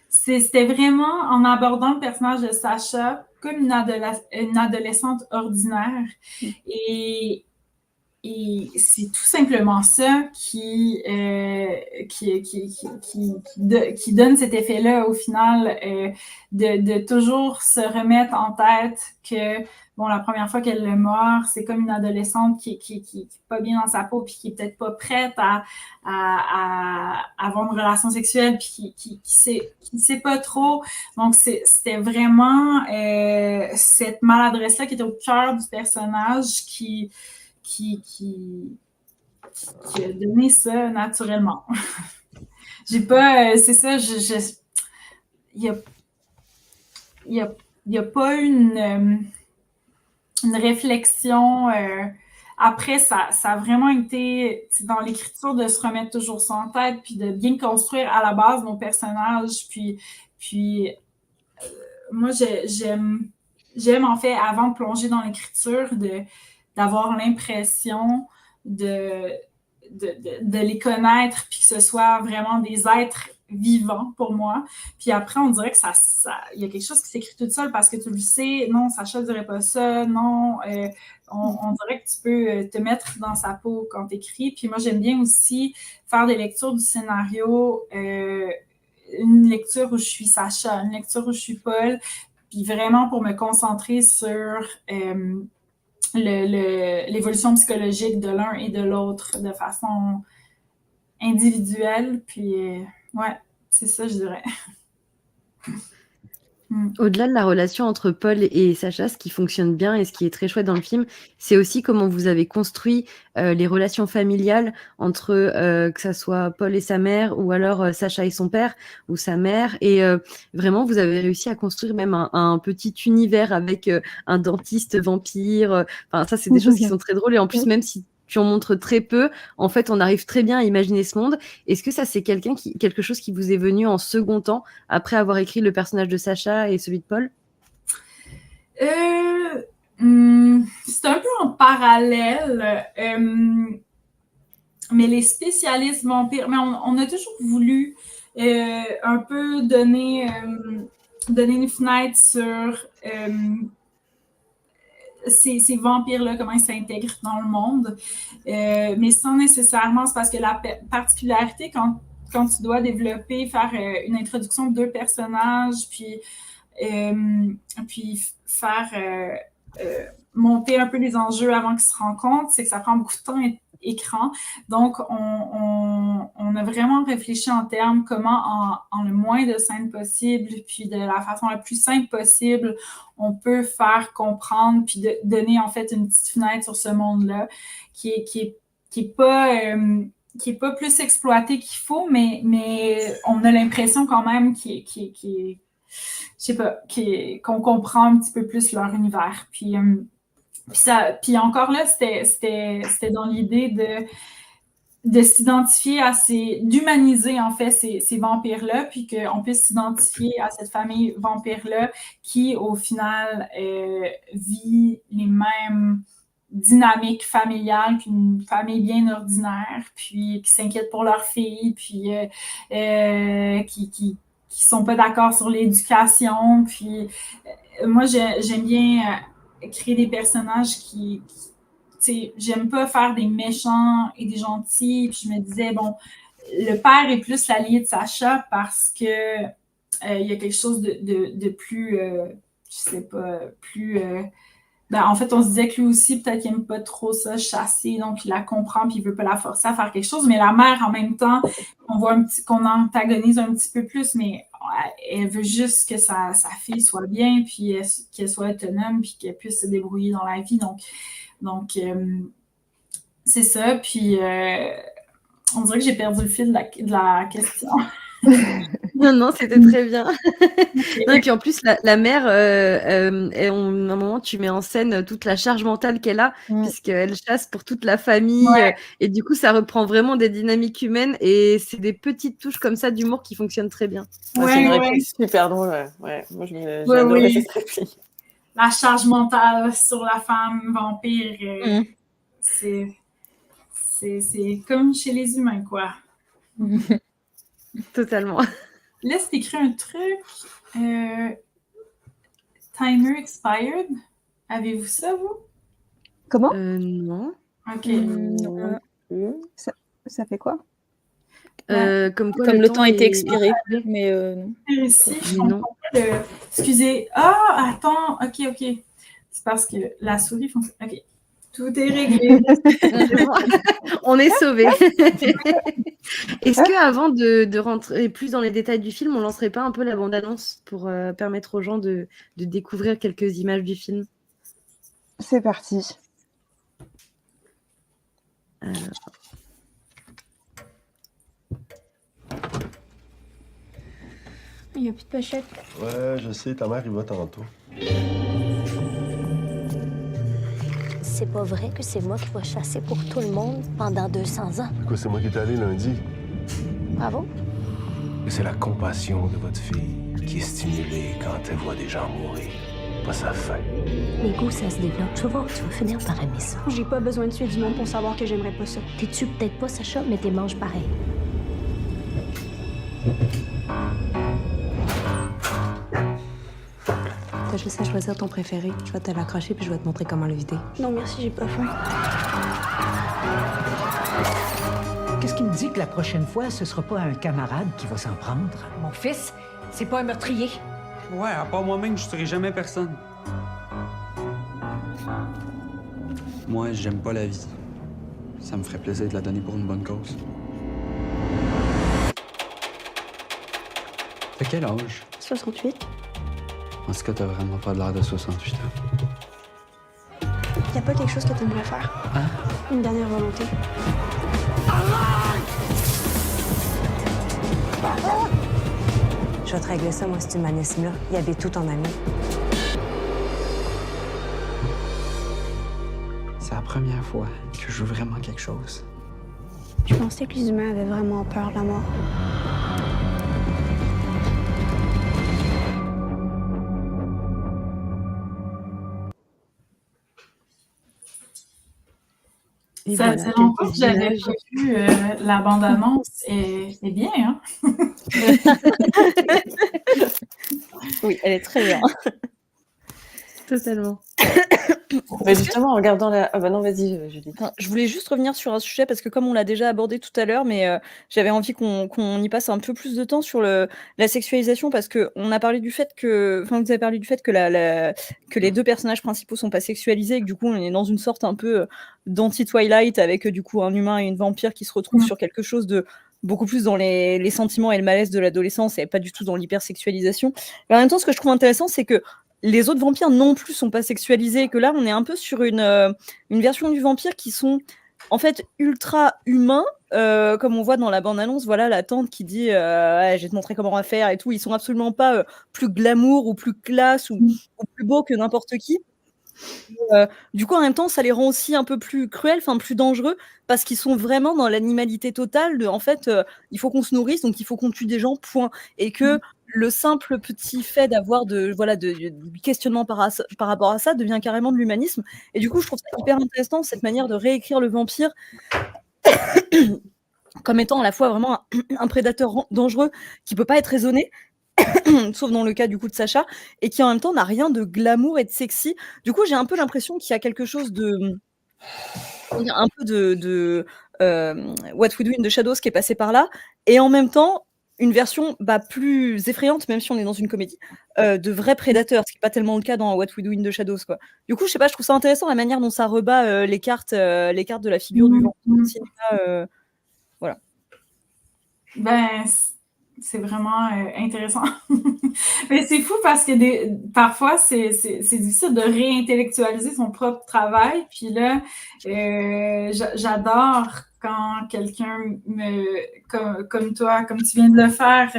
C'était vraiment en abordant le personnage de Sacha comme une adolescente ordinaire. Et c'est tout simplement ça qui donne cet effet-là au final, de toujours se remettre en tête que la première fois qu'elle le mord, c'est comme une adolescente qui est pas bien dans sa peau, puis qui est peut-être pas prête à avoir une relation sexuelle, puis qui sait pas trop. Donc c'était vraiment cette maladresse-là qui était au cœur du personnage qui a donné ça naturellement. J'ai pas, c'est ça, il y a pas une réflexion. Après, ça a vraiment été dans l'écriture de se remettre toujours ça en tête, puis de bien construire à la base nos personnages. Puis moi, j'aime en fait, avant de plonger dans l'écriture, d'avoir l'impression de les connaître, puis que ce soit vraiment des êtres vivants pour moi. Puis après, on dirait que il y a quelque chose qui s'écrit tout seul, parce que tu le sais, non, Sacha ne dirait pas ça, non, on dirait que tu peux te mettre dans sa peau quand tu écris. Puis moi, j'aime bien aussi faire des lectures du scénario, une lecture où je suis Sacha, une lecture où je suis Paul, puis vraiment pour me concentrer sur l'évolution psychologique de l'un et de l'autre de façon individuelle. Puis, ouais, c'est ça, je dirais. Au-delà de la relation entre Paul et Sacha, ce qui fonctionne bien et ce qui est très chouette dans le film, c'est aussi comment vous avez construit les relations familiales entre que ça soit Paul et sa mère, ou alors Sacha et son père, ou sa mère. Et vraiment, vous avez réussi à construire même un petit univers avec un dentiste vampire. Enfin, ça, c'est des choses qui sont très drôles. Et en plus, même si tu en montres très peu, en fait, on arrive très bien à imaginer ce monde. Est-ce que ça, c'est quelque chose qui vous est venu en second temps, après avoir écrit le personnage de Sacha et celui de Paul? C'est un peu en parallèle, mais les spécialistes vampires, mais on a toujours voulu un peu donner une fenêtre sur ces vampires-là, comment ils s'intègrent dans le monde. Mais sans nécessairement, c'est parce que la particularité, quand tu dois développer, faire une introduction de 2 personnages, puis faire monter un peu les enjeux avant qu'ils se rencontrent, c'est que ça prend beaucoup de temps écran. Donc, on a vraiment réfléchi en termes comment, en le moins de scènes possible, puis de la façon la plus simple possible, on peut faire comprendre, puis donner en fait une petite fenêtre sur ce monde-là qui est pas plus exploité qu'il faut, mais on a l'impression quand même je sais pas, qu'on comprend un petit peu plus leur univers. Puis encore là, c'était dans l'idée de s'identifier d'humaniser en fait ces vampires-là, puis qu'on puisse s'identifier à cette famille vampire-là qui, au final, vit les mêmes dynamiques familiales qu'une famille bien ordinaire, puis qui s'inquiète pour leur fille, puis qui sont pas d'accord sur l'éducation. Puis moi, j'aime bien créer des personnages qui j'aime pas faire des méchants et des gentils. Puis je me disais, bon, le père est plus l'allié de Sacha parce que il y a quelque chose de plus, je sais pas, plus... en fait, on se disait que lui aussi, peut-être qu'il n'aime pas trop ça, chasser, donc il la comprend puis il veut pas la forcer à faire quelque chose. Mais la mère, en même temps, on voit qu'on antagonise un petit peu plus, mais elle veut juste que sa fille soit bien, puis qu'elle soit autonome, puis qu'elle puisse se débrouiller dans la vie. Donc c'est ça. Puis on dirait que j'ai perdu le fil de la question. Non, c'était très bien. Non, et puis en plus, la mère, à un moment, tu mets en scène toute la charge mentale qu'elle a, puisqu'elle chasse pour toute la famille. Et du coup, ça reprend vraiment des dynamiques humaines. Et c'est des petites touches comme ça d'humour qui fonctionnent très bien. C'est une réplique super drôle. Ouais. Moi, j'ai adoré cette réplique. La charge mentale sur la femme vampire, c'est comme chez les humains, quoi. Totalement. Là, c'est écrit un truc. Timer expired. Avez-vous ça, vous? Comment? Non. OK. Ça fait quoi? Comme le temps était expiré. Mais non. Ici, je comprends pas excusez. Ah, attends. OK. C'est parce que la souris fonctionne. OK. Tout est réglé. On est sauvés. Est-ce qu'avant de rentrer plus dans les détails du film, on lancerait pas un peu la bande-annonce pour permettre aux gens de découvrir quelques images du film? C'est parti. Il n'y a plus de pochette. Ouais, je sais, ta mère, il va tantôt. C'est pas vrai que c'est moi qui vais chasser pour tout le monde pendant 200 ans. Quoi, c'est moi qui est allé lundi? Bravo. C'est la compassion de votre fille qui est stimulée quand elle voit des gens mourir. Pas sa faim. Les goûts, ça se développe. Tu vas finir par aimer ça. J'ai pas besoin de tuer du monde pour savoir que j'aimerais pas ça. T'es tues peut-être pas, Sacha, mais t'es manges pareil. T'as juste à choisir ton préféré. Je vais te l'accrocher puis je vais te montrer comment le vider. Non, merci, j'ai pas faim. Qu'est-ce qui me dit que la prochaine fois, ce sera pas un camarade qui va s'en prendre? Mon fils, c'est pas un meurtrier. Ouais, à part moi-même, je tuerai jamais personne. Moi, j'aime pas la vie. Ça me ferait plaisir de la donner pour une bonne cause. T'as quel âge? 68. En ce cas, t'as vraiment pas l'air de 68 ans. Y a pas quelque chose que t'aimerais faire? Hein? Une dernière volonté. Je vais te régler ça, moi, cet humanisme-là. Il y avait tout en ami. C'est la première fois que je veux vraiment quelque chose. Je pensais que les humains avaient vraiment peur de la mort. Et Ça voilà, faisait longtemps que quelques j'avais images. pas vu la bande-annonce. Et bien, hein? Oui, elle est très bien. Totalement. Mais justement, en regardant la... Ah bah non, vas-y, Julie. Enfin, je voulais juste revenir sur un sujet parce que comme on l'a déjà abordé tout à l'heure, mais j'avais envie qu'on y passe un peu plus de temps sur la sexualisation parce qu'on a parlé du fait que, enfin, vous avez parlé du fait que, que les deux personnages principaux sont pas sexualisés et que du coup on est dans une sorte un peu d'anti-Twilight avec du coup un humain et une vampire qui se retrouvent sur quelque chose de beaucoup plus dans les sentiments et le malaise de l'adolescence et pas du tout dans l'hypersexualisation. Mais en même temps, ce que je trouve intéressant, c'est que les autres vampires non plus sont pas sexualisés, et que là on est un peu sur une version du vampire qui sont en fait ultra humains, comme on voit dans la bande-annonce, voilà la tante qui dit ouais, je vais te montrer comment on va faire et tout, ils sont absolument pas plus glamour ou plus classe ou plus beaux que n'importe qui. Du coup en même temps ça les rend aussi un peu plus cruels, enfin plus dangereux, parce qu'ils sont vraiment dans l'animalité totale de en fait il faut qu'on se nourrisse, donc il faut qu'on tue des gens, point. Et que le simple petit fait d'avoir du questionnement par rapport à ça devient carrément de l'humanisme. Et du coup, je trouve ça hyper intéressant, cette manière de réécrire le vampire comme étant à la fois vraiment un prédateur dangereux qui peut pas être raisonné, sauf dans le cas du coup de Sacha, et qui en même temps n'a rien de glamour et de sexy. Du coup, j'ai un peu l'impression qu'il y a quelque chose de... un peu de What We Do in the Shadows qui est passé par là, et en même temps une version plus effrayante, même si on est dans une comédie, de vrais prédateurs, ce qui n'est pas tellement le cas dans What We Do in the Shadows, quoi. Du coup, je sais pas, je trouve ça intéressant la manière dont ça rebat les cartes de la figure du vampire au cinéma. Voilà. Ben, c'est vraiment intéressant. Mais c'est fou parce que parfois, c'est difficile de réintellectualiser son propre travail. Puis là, j'adore quand quelqu'un comme toi, comme tu viens de le faire,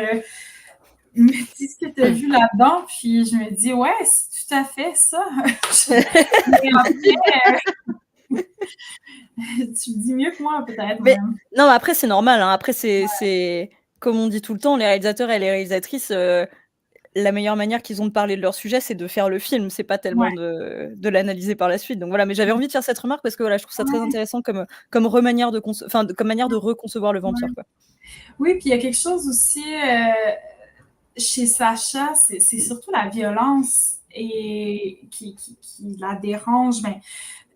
me dit ce que tu as vu là-dedans. Puis je me dis, ouais, c'est tout à fait ça. Mais après, tu le dis mieux que moi, peut-être. Mais, non, mais après, c'est normal. Hein. Après, c'est comme on dit tout le temps, les réalisateurs et les réalisatrices, la meilleure manière qu'ils ont de parler de leur sujet, c'est de faire le film. C'est pas tellement de l'analyser par la suite. Donc voilà, mais j'avais envie de faire cette remarque parce que voilà, je trouve ça très intéressant comme manière de reconcevoir le vampire. Quoi. Oui, puis il y a quelque chose aussi chez Sacha, c'est surtout la violence et qui la dérange. Mais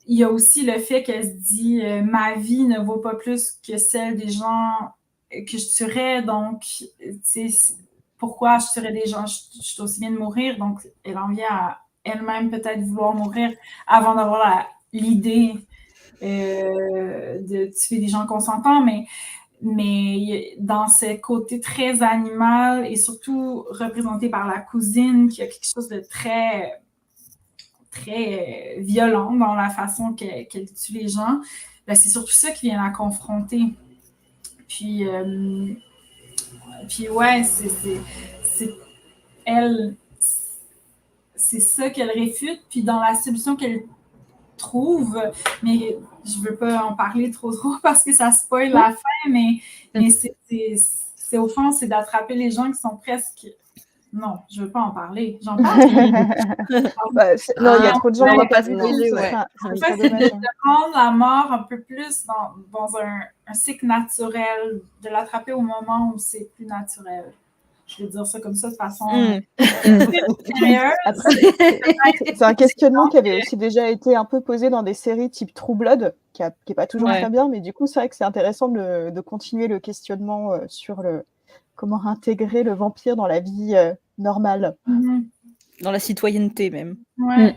il y a aussi le fait qu'elle se dit ma vie ne vaut pas plus que celle des gens que je tuerais, donc pourquoi je tuerais des gens, je suis aussi bien de mourir, donc elle en vient à elle-même peut-être vouloir mourir avant d'avoir l'idée de tuer des gens consentants, mais dans ce côté très animal et surtout représenté par la cousine, qui a quelque chose de très très violent dans la façon qu'elle tue les gens, ben c'est surtout ça qui vient la confronter. Puis ouais, c'est elle, c'est ça qu'elle réfute. Puis dans la solution qu'elle trouve, mais je veux pas en parler trop parce que ça spoil la fin, mais c'est au fond, c'est d'attraper les gens qui sont presque... Non, je veux pas en parler. J'en parle. Non, il y a trop de gens. On va pas se spoiler, ouais. En fait, c'est de rendre la mort un peu plus dans un cycle naturel, de l'attraper au moment où c'est plus naturel. Je vais dire ça comme ça de façon sérieuse. C'est un questionnement qui avait aussi déjà été un peu posé dans des séries type True Blood, qui est pas toujours très bien, mais du coup, c'est vrai que c'est intéressant de continuer le questionnement sur comment intégrer le vampire dans la vie normale. Dans la citoyenneté même. Ouais.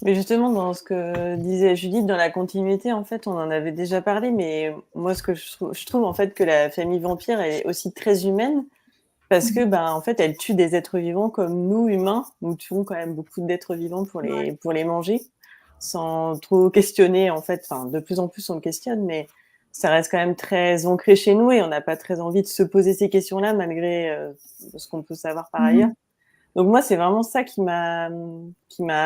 Mais justement, dans ce que disait Judith, dans la continuité, en fait, on en avait déjà parlé, mais moi, ce que je trouve en fait que la famille vampire est aussi très humaine, parce que, en fait, elle tue des êtres vivants comme nous, humains. Nous tuons quand même beaucoup d'êtres vivants pour les manger, sans trop questionner, en fait. Enfin, de plus en plus, on le questionne, mais ça reste quand même très ancré chez nous et on n'a pas très envie de se poser ces questions-là, malgré ce qu'on peut savoir par ailleurs. Donc moi, c'est vraiment ça qui m'a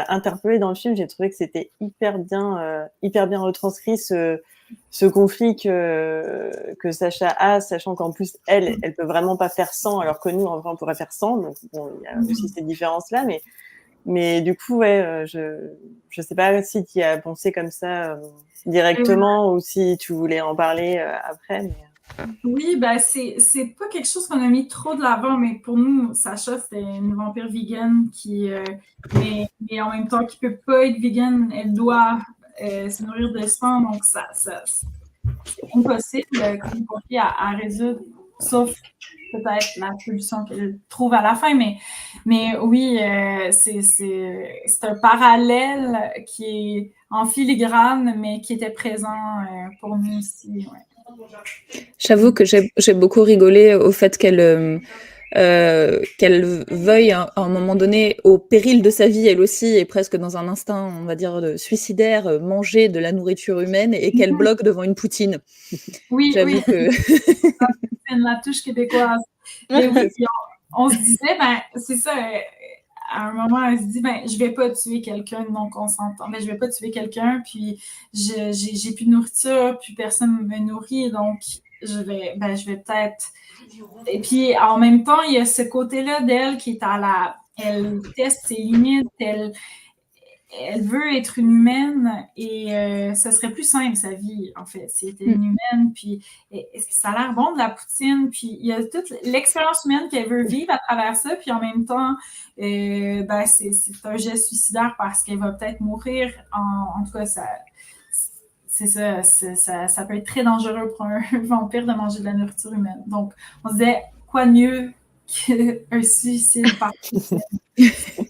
interpellée dans le film. J'ai trouvé que c'était hyper bien retranscrit ce conflit que Sacha a, sachant qu'en plus elle peut vraiment pas faire sans, alors que nous, en vrai, on pourrait faire sans. Donc bon, il y a aussi ces différences-là, mais du coup, ouais, je sais pas si tu y as pensé comme ça directement ou si tu voulais en parler après. Mais... Oui, ben c'est pas quelque chose qu'on a mis trop de l'avant, mais pour nous, Sacha, c'était une vampire vegan mais en même temps qui peut pas être vegan, elle doit se nourrir de sang, donc c'est impossible comme conflit à résoudre, sauf peut-être la solution qu'elle trouve à la fin, mais oui, c'est un parallèle qui est en filigrane, mais qui était présent pour nous aussi, ouais. J'avoue que j'ai beaucoup rigolé au fait qu'elle veuille à un moment donné, au péril de sa vie, elle aussi, et presque dans un instinct, on va dire, suicidaire, manger de la nourriture humaine et qu'elle bloque devant une poutine. Oui, J'avoue que... la touche québécoise. Mais oui, puis on se disait, ben, c'est ça, à un moment, elle se dit, ben, je vais pas tuer quelqu'un non consentant. Ben, je vais pas tuer quelqu'un, puis j'ai plus de nourriture, puis personne me nourrit, donc je vais peut-être... Et puis, en même temps, il y a ce côté-là d'elle qui est elle teste ses limites, elle veut être une humaine et ça serait plus simple, sa vie, en fait, si elle était une humaine. Puis ça a l'air bon de la poutine. Puis il y a toute l'expérience humaine qu'elle veut vivre à travers ça. Puis en même temps, ben, c'est un geste suicidaire parce qu'elle va peut-être mourir. En tout cas, c'est ça, ça peut être très dangereux pour un vampire de manger de la nourriture humaine. Donc, on se disait, quoi de mieux qu'un suicide par poutine?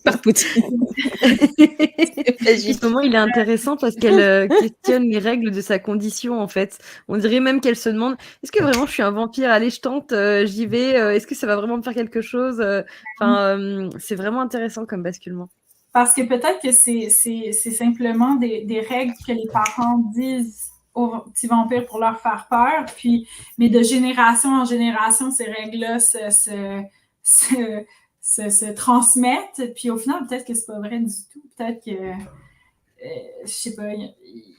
Par poutine. Ce moment, il est intéressant parce qu'elle questionne les règles de sa condition, en fait. On dirait même qu'elle se demande, est-ce que vraiment je suis un vampire? Allez, je tente, j'y vais. Est-ce que ça va vraiment me faire quelque chose? C'est vraiment intéressant comme basculement. Parce que peut-être que c'est simplement des règles que les parents disent aux petits vampires pour leur faire peur, mais de génération en génération, ces règles-là se transmettent, puis au final, peut-être que c'est pas vrai du tout. Peut-être que, je sais pas,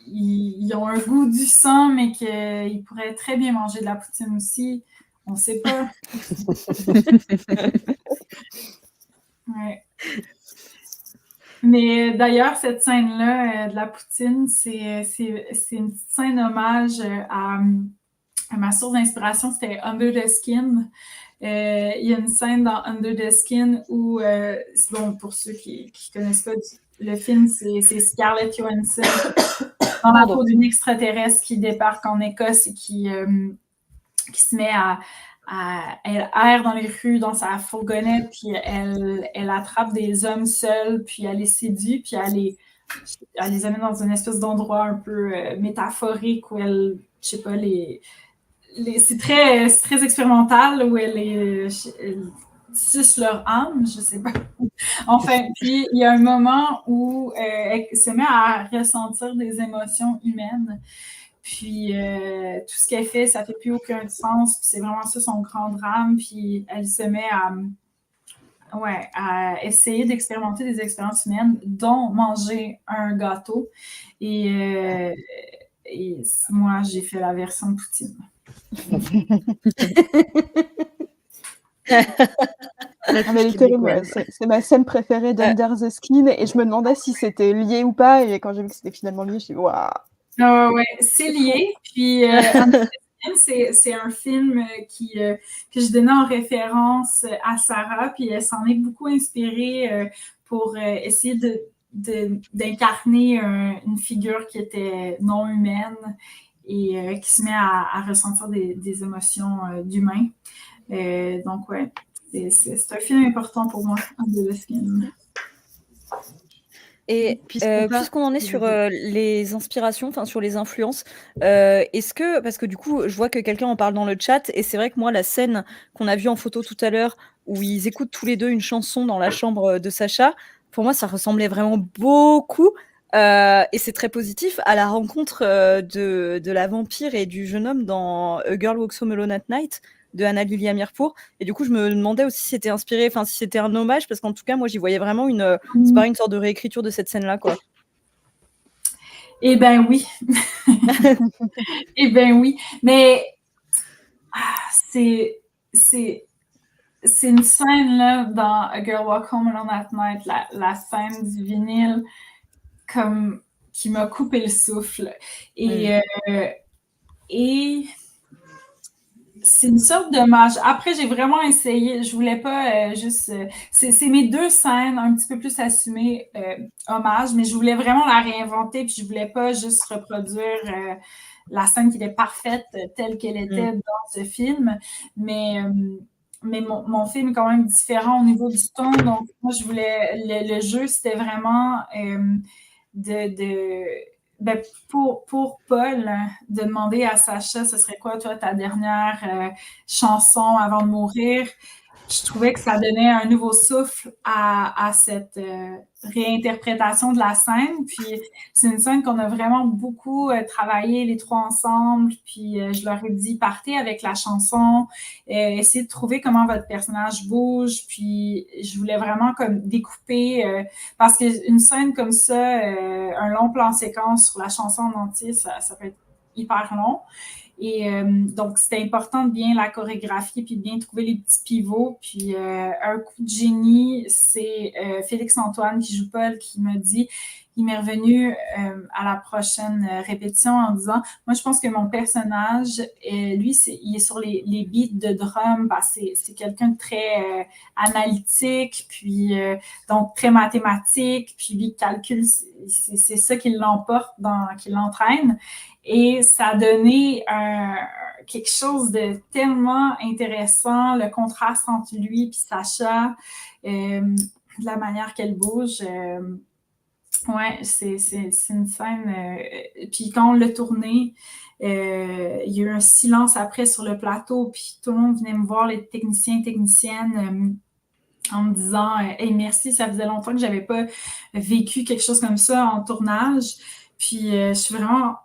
ils ont un goût du sang, mais qu'ils pourraient très bien manger de la poutine aussi. On sait pas. Ouais. Mais d'ailleurs, cette scène-là de la poutine, c'est une petite scène hommage à ma source d'inspiration, c'était Under the Skin. Il y a une scène dans Under the Skin où, bon, pour ceux qui connaissent pas le film, c'est Scarlett Johansson dans la peau d'une extraterrestre qui débarque en Écosse et qui se met elle erre dans les rues dans sa fourgonnette, puis elle attrape des hommes seuls, puis elle les séduit, puis elle les amène dans une espèce d'endroit un peu métaphorique où elle, je sais pas, c'est très expérimental, où elle suce leur âme, je sais pas. Enfin, puis il y a un moment où elle se met à ressentir des émotions humaines. Puis tout ce qu'elle fait, ça fait plus aucun sens. Puis c'est vraiment ça son grand drame. Puis elle se met à essayer d'expérimenter des expériences humaines, dont manger un gâteau. Et moi, j'ai fait la version de poutine. C'est ma scène préférée d'Under the Skin et je me demandais si c'était lié ou pas. Et quand j'ai vu que c'était finalement lié, je suis dit waouh! Ouais, c'est lié. Puis, c'est un film que je donnais en référence à Sarah, puis elle s'en est beaucoup inspirée pour essayer d'incarner une figure qui était non humaine et qui se met à ressentir des émotions d'humain. Donc, ouais, c'est un film important pour moi, Under the Skin. Et puisqu'on en est sur les inspirations, enfin sur les influences, est-ce que, parce que du coup, je vois que quelqu'un en parle dans le chat, et c'est vrai que moi, la scène qu'on a vue en photo tout à l'heure, où ils écoutent tous les deux une chanson dans la chambre de Sacha, pour moi, ça ressemblait vraiment beaucoup, et c'est très positif, à la rencontre de la vampire et du jeune homme dans A Girl Walks Home Alone at Night, de Anna Julia Mirpour. Et du coup, je me demandais aussi si c'était inspiré, enfin si c'était un hommage, parce qu'en tout cas, moi, j'y voyais vraiment c'est pas une sorte de réécriture de cette scène-là, quoi. Eh ben oui. Eh ben oui. Mais c'est une scène là dans A Girl Walk Home Alone at Night, la scène du vinyle, comme qui m'a coupé le souffle. Et c'est une sorte d'hommage. Après, j'ai vraiment essayé, je voulais pas juste... c'est mes 2 scènes un petit peu plus assumées hommage, mais je voulais vraiment la réinventer, puis je voulais pas juste reproduire la scène qui était parfaite telle qu'elle était dans ce film, mais mon film est quand même différent au niveau du ton, donc moi, je voulais... Le jeu, c'était vraiment ben, pour Paul, de demander à Sacha, ce serait quoi, toi, ta dernière chanson avant de mourir? Je trouvais que ça donnait un nouveau souffle à cette réinterprétation de la scène. Puis c'est une scène qu'on a vraiment beaucoup travaillé les 3 ensemble. Puis je leur ai dit, partez avec la chanson, essayez de trouver comment votre personnage bouge. Puis je voulais vraiment comme découper, parce qu'une scène comme ça, un long plan séquence sur la chanson en entier, ça peut être hyper long. Et donc, c'était important de bien la chorégraphier puis de bien trouver les petits pivots. Puis, un coup de génie, c'est Félix-Antoine qui joue Paul qui m'a dit, il m'est revenu à la prochaine répétition en disant, moi, je pense que mon personnage, lui, il est sur les beats de drum parce que c'est quelqu'un de très analytique, puis donc très mathématique, puis lui, calcule, c'est ça qui l'emporte, qui l'entraîne. Et ça a donné quelque chose de tellement intéressant, le contraste entre lui et Sacha, de la manière qu'elle bouge. Ouais, c'est une scène. Puis quand on l'a tourné, il y a eu un silence après sur le plateau, puis tout le monde venait me voir, les techniciens et techniciennes, en me disant hey, merci, ça faisait longtemps que j'avais pas vécu quelque chose comme ça en tournage. Puis je suis vraiment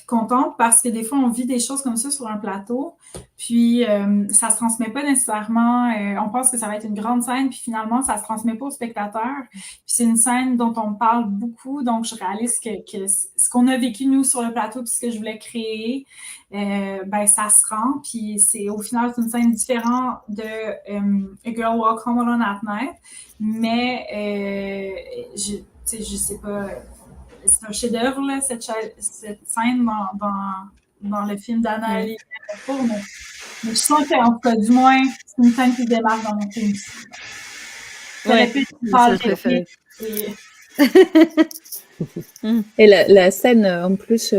contente parce que des fois, on vit des choses comme ça sur un plateau, puis ça se transmet pas nécessairement, on pense que ça va être une grande scène, puis finalement, ça se transmet pas au spectateur. Puis c'est une scène dont on parle beaucoup, donc je réalise que ce qu'on a vécu, nous, sur le plateau, puis ce que je voulais créer, ben ça se rend, puis c'est au final, c'est une scène différente de A Girl Walk Home Alone at Night, mais je sais pas... C'est un chef-d'œuvre, là, cette scène dans le film d'Anna Ellie Ernaux, mais je sens qu'en tout cas, du moins, c'est une scène qui démarre dans mon film. Ouais, c'est Et la scène, en plus,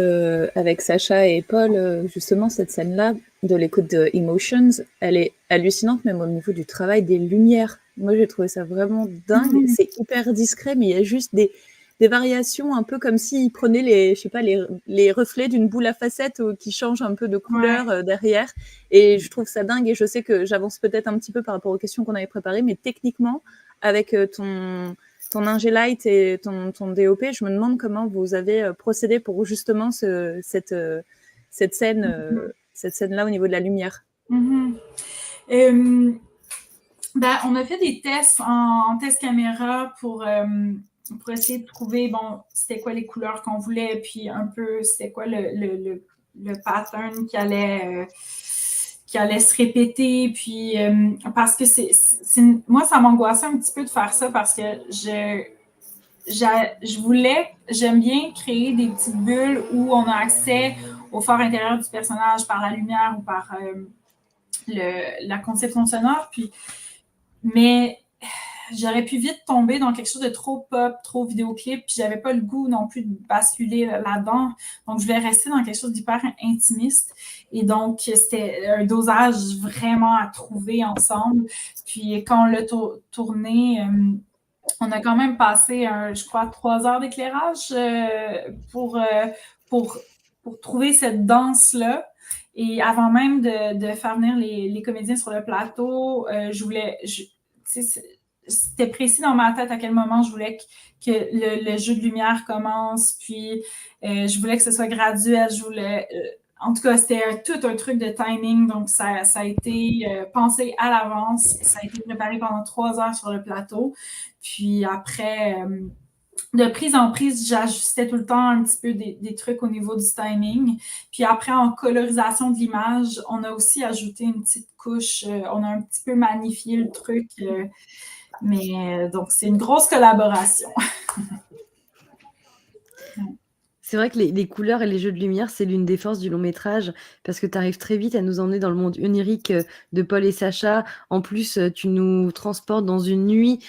avec Sacha et Paul, justement, cette scène-là, de l'écoute de Emotions, elle est hallucinante, même au niveau du travail des lumières. Moi, j'ai trouvé ça vraiment dingue. C'est hyper discret, mais il y a juste des variations, un peu comme s'ils prenaient les reflets d'une boule à facettes qui changent un peu de couleur derrière. Et je trouve ça dingue. Et je sais que j'avance peut-être un petit peu par rapport aux questions qu'on avait préparées, mais techniquement, avec ton Ingé Light et ton DOP, je me demande comment vous avez procédé pour justement cette scène-là au niveau de la lumière. Ben, on a fait des tests en test caméra pour essayer de trouver, bon, c'était quoi les couleurs qu'on voulait, puis un peu, c'était quoi le pattern qui allait se répéter, puis parce que moi, ça m'angoissait un petit peu de faire ça parce que j'aime bien créer des petites bulles où on a accès au fort intérieur du personnage par la lumière ou par la conception sonore, mais j'aurais pu vite tomber dans quelque chose de trop pop, trop vidéoclip, puis j'avais pas le goût non plus de basculer là-dedans. Donc, je voulais rester dans quelque chose d'hyper intimiste. Et donc, c'était un dosage vraiment à trouver ensemble. Puis, quand on l'a tourné, on a quand même passé, je crois, 3 heures d'éclairage pour trouver cette danse-là. Et avant même de faire venir les comédiens sur le plateau, c'était précis dans ma tête à quel moment je voulais que le jeu de lumière commence, puis je voulais que ce soit graduel, en tout cas, c'était tout un truc de timing, donc ça a été pensé à l'avance, ça a été préparé pendant 3 heures sur le plateau, puis après, de prise en prise, j'ajustais tout le temps un petit peu des trucs au niveau du timing, puis après, en colorisation de l'image, on a aussi ajouté une petite couche, on a un petit peu magnifié le truc, mais donc, c'est une grosse collaboration. C'est vrai que les couleurs et les jeux de lumière, c'est l'une des forces du long métrage, parce que tu arrives très vite à nous emmener dans le monde onirique de Paul et Sacha. En plus, tu nous transportes dans une nuit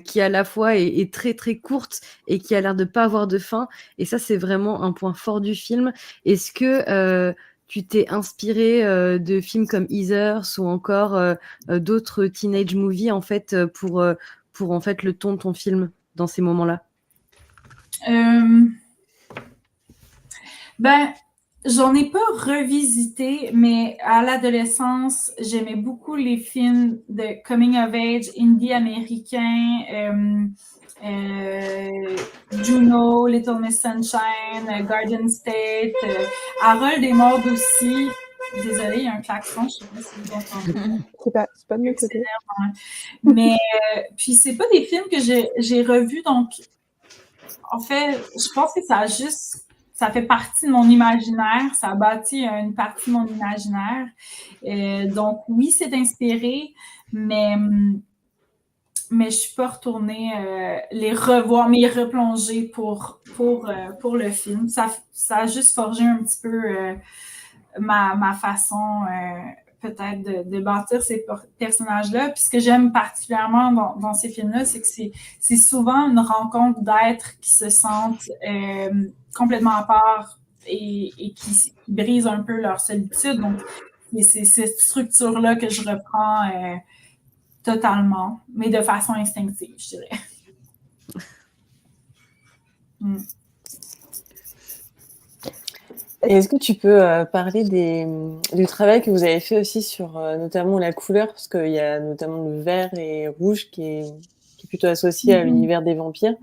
qui à la fois est très très courte et qui a l'air de pas avoir de fin. Et ça, c'est vraiment un point fort du film. Est-ce que tu t'es inspiré de films comme Heathers ou encore d'autres teenage movies en fait pour en fait le ton de ton film dans ces moments-là? Ben, j'en ai pas revisité, mais à l'adolescence, j'aimais beaucoup les films de coming of age, indie américain, Juno, Little Miss Sunshine, Garden State, Harold et Maude aussi. Désolée, il y a un klaxon, je sais pas si vous entendez. C'est pas de mon côté. Mais puis c'est pas des films que j'ai revus, donc en fait, je pense que ça fait partie de mon imaginaire, ça a bâti une partie de mon imaginaire. Donc oui, c'est inspiré, mais je suis pas retournée les revoir, mais y replonger pour le film. Ça a juste forgé un petit peu ma façon peut-être de bâtir ces personnages-là. Puis ce que j'aime particulièrement dans ces films-là, c'est que c'est souvent une rencontre d'êtres qui se sentent complètement à part et qui brisent un peu leur solitude. Donc, c'est cette structure-là que je reprends totalement, mais de façon instinctive, je dirais. Et est-ce que tu peux parler du travail que vous avez fait aussi sur notamment la couleur, parce qu'il y a notamment le vert et rouge qui est plutôt associé à l'univers des vampires,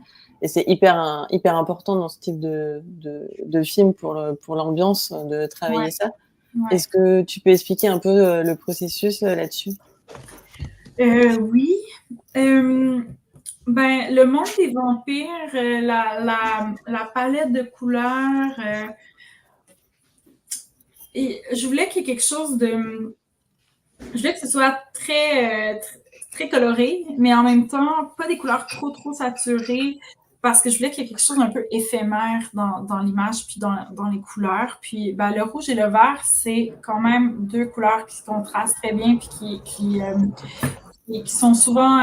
et c'est hyper important dans ce type de film pour l'ambiance de travailler ça. Ouais. Est-ce que tu peux expliquer un peu le processus là-dessus? Oui. Ben, le monde des vampires, la palette de couleurs... et je voulais qu'il y ait quelque chose de... Je voulais que ce soit très, très coloré, mais en même temps, pas des couleurs trop saturées, parce que je voulais qu'il y ait quelque chose d'un peu éphémère dans l'image, puis dans les couleurs. Puis ben, le rouge et le vert, c'est quand même deux couleurs qui se contrastent très bien, puis qui sont souvent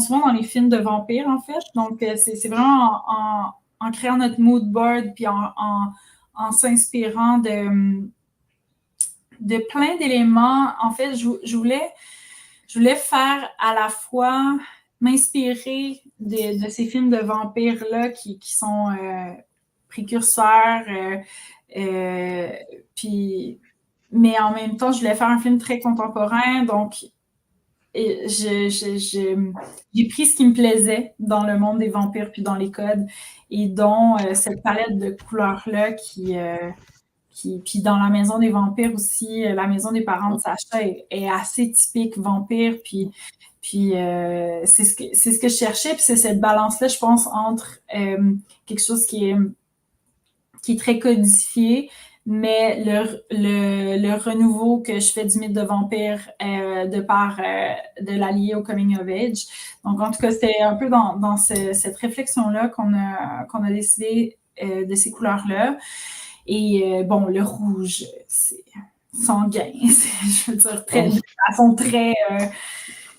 dans les films de vampires, en fait. Donc, c'est vraiment en créant notre mood board, puis en s'inspirant de plein d'éléments. En fait, je voulais faire à la fois m'inspirer de ces films de vampires-là qui sont précurseurs, puis, mais en même temps, je voulais faire un film très contemporain, donc j'ai pris ce qui me plaisait dans le monde des vampires puis dans les codes, et dont cette palette de couleurs-là puis dans la maison des vampires aussi, la maison des parents de Sacha est assez typique vampire, puis c'est ce que je cherchais, puis c'est cette balance-là, je pense, entre quelque chose qui est très codifié, mais le renouveau que je fais du mythe de vampire de part de l'allier au coming of age. Donc, en tout cas, c'était un peu dans cette réflexion-là qu'on a décidé de ces couleurs-là. Et bon, le rouge, c'est sanguin, je veux dire, de façon très,